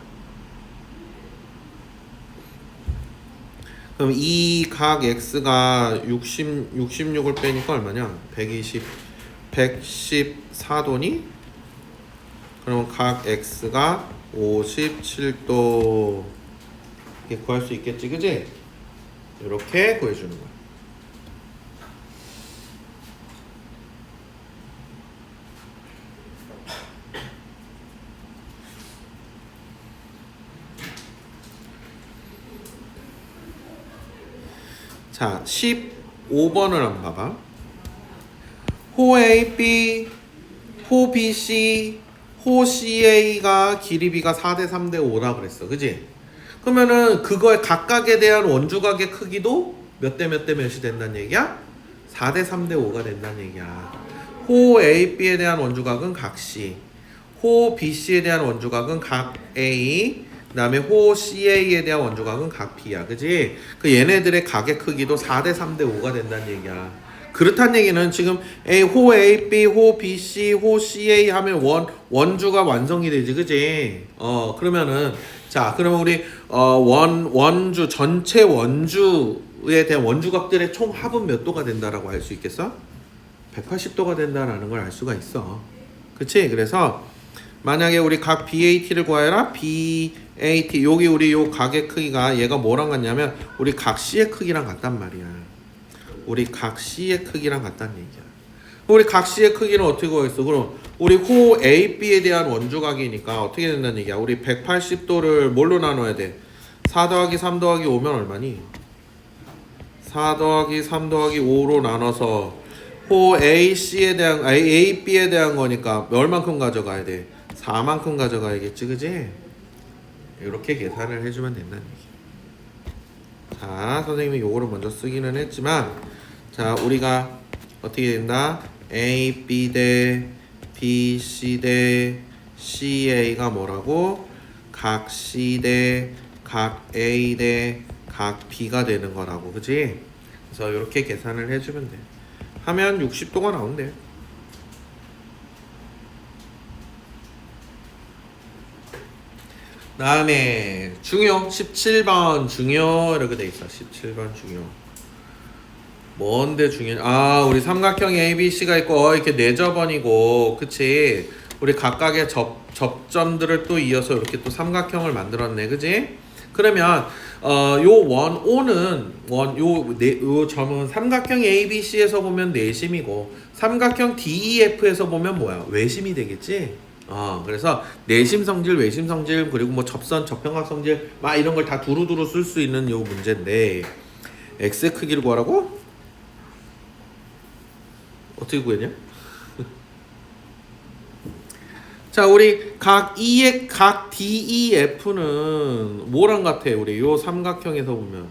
그럼 이 각 x가 66을 빼니까 얼마냐? 114도니? 그러면 각 x가 57도 이렇게 구할 수 있겠지, 그지? 이렇게 구해주는 거야. 자, 15번을 한번 봐봐. 호 AB, 호 BC, 호 CA가 길이 B가 4대 3대 5라 그랬어. 그지? 그러면은 그거의 각각에 대한 원주각의 크기도 몇 대 몇 대 몇이 된다는 얘기야? 4대 3대 5가 된다는 얘기야. 호 AB에 대한 원주각은 각 C, 호 BC에 대한 원주각은 각 A, 그 다음에 호 CA에 대한 원주각은 각 B야. 그지? 그 얘네들의 각의 크기도 4대 3대 5가 된다는 얘기야. 그렇다는 얘기는 지금 호 AB, 호 BC, 호 CA 하면 원주가 완성이 되지. 그지? 그러면은 자, 그러면 우리 원주 전체 원주에 대한 원주각들의 총 합은 몇 도가 된다라고 알 수 있겠어? 180도가 된다라는 걸 알 수가 있어. 그치? 그래서 만약에 우리 각 BAT를 구하여라. BAT 여기 우리 요 각의 크기가 얘가 뭐랑 같냐면 우리 각 C의 크기랑 같단 말이야. 우리 각 C의 크기랑 같다는 얘기야. 우리 각 C의 크기는 어떻게 구하겠어? 그럼 우리 호 AB에 대한 원주각이니까 어떻게 된다는 얘기야? 우리 180도를 뭘로 나눠야 돼? 4 더하기 3 더하기 5면 얼마니? 4 더하기 3 더하기 5로 나눠서 호 AC에 대한 AB에 대한 거니까 얼만큼 가져가야 돼? 4만큼 가져가야겠지, 그지? 이렇게 계산을 해주면 된다는 얘기. 자, 선생님이 요거를 먼저 쓰기는 했지만, 자, 우리가 어떻게 된다? A, B 대 B, C 대 CA가 뭐라고? 각 C 대 각 A 대 각 B가 되는 거라고, 그지? 그래서 이렇게 계산을 해주면 돼. 하면 60도가 나온대. 다음에 중요 17번 중요 이렇게 돼 있어. 17번 중요. 뭔데 중요? 아, 우리 삼각형 ABC가 있고 이렇게 내접원이고, 그치? 우리 각각의 접점들을 또 이어서 이렇게 또 삼각형을 만들었네, 그지? 그러면 요 원 O는 요 점은 삼각형 ABC에서 보면 내심이고 삼각형 DEF에서 보면 뭐야? 외심이 되겠지? 그래서 내심 성질, 외심 성질, 그리고 뭐 접선, 접평각 성질 막 이런 걸 다 두루두루 쓸 수 있는 요 문제인데 x의 크기를 구하라고? 어떻게 구했냐? 자, 우리 각 DEF는 뭐랑 같아? 우리 요 삼각형에서 보면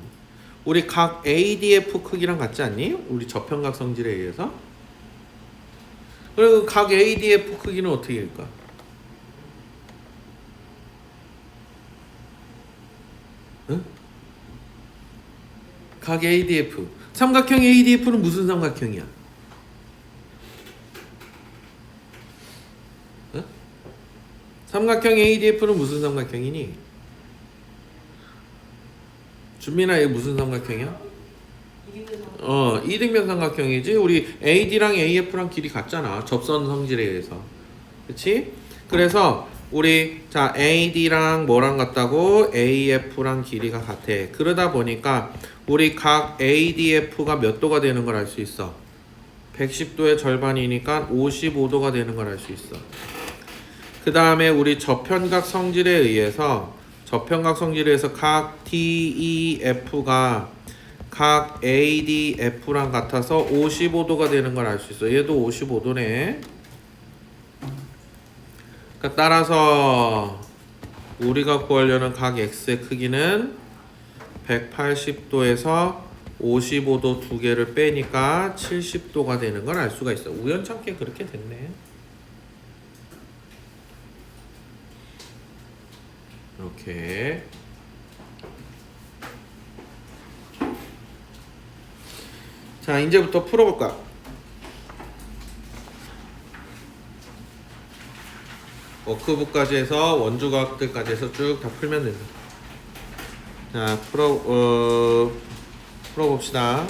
우리 각 ADF 크기랑 같지 않니? 우리 접평각 성질에 의해서. 그리고 각 ADF 크기는 어떻게 될까? 응? 각 ADF. 삼각형 ADF는 무슨 삼각형이야? 응? 삼각형 ADF는 무슨 삼각형이니? 준민아, 이게 무슨 삼각형이야? 이등변 삼각형이지. 우리 AD랑 AF랑 길이 같잖아. 접선 성질에 의해서. 그치? 그래서 우리 자 AD랑 뭐랑 같다고? AF랑 길이가 같아. 그러다 보니까 우리 각 ADF가 몇 도가 되는 걸 알 수 있어. 110도의 절반이니까 55도가 되는 걸 알 수 있어. 그 다음에 우리 접현각 성질에 의해서 저평각 성질에서 각 DEF가 각 ADF랑 같아서 55도가 되는 걸 알 수 있어. 얘도 55도네. 그러니까 따라서 우리가 구하려는 각 X의 크기는 180도에서 55도 두 개를 빼니까 70도가 되는 걸 알 수가 있어. 우연찮게 그렇게 됐네. 이렇게. 자, 이제부터 풀어볼 거야. 워크북까지 해서 원주각들까지 해서 쭉 다 풀면 된다. 자, 풀어봅시다.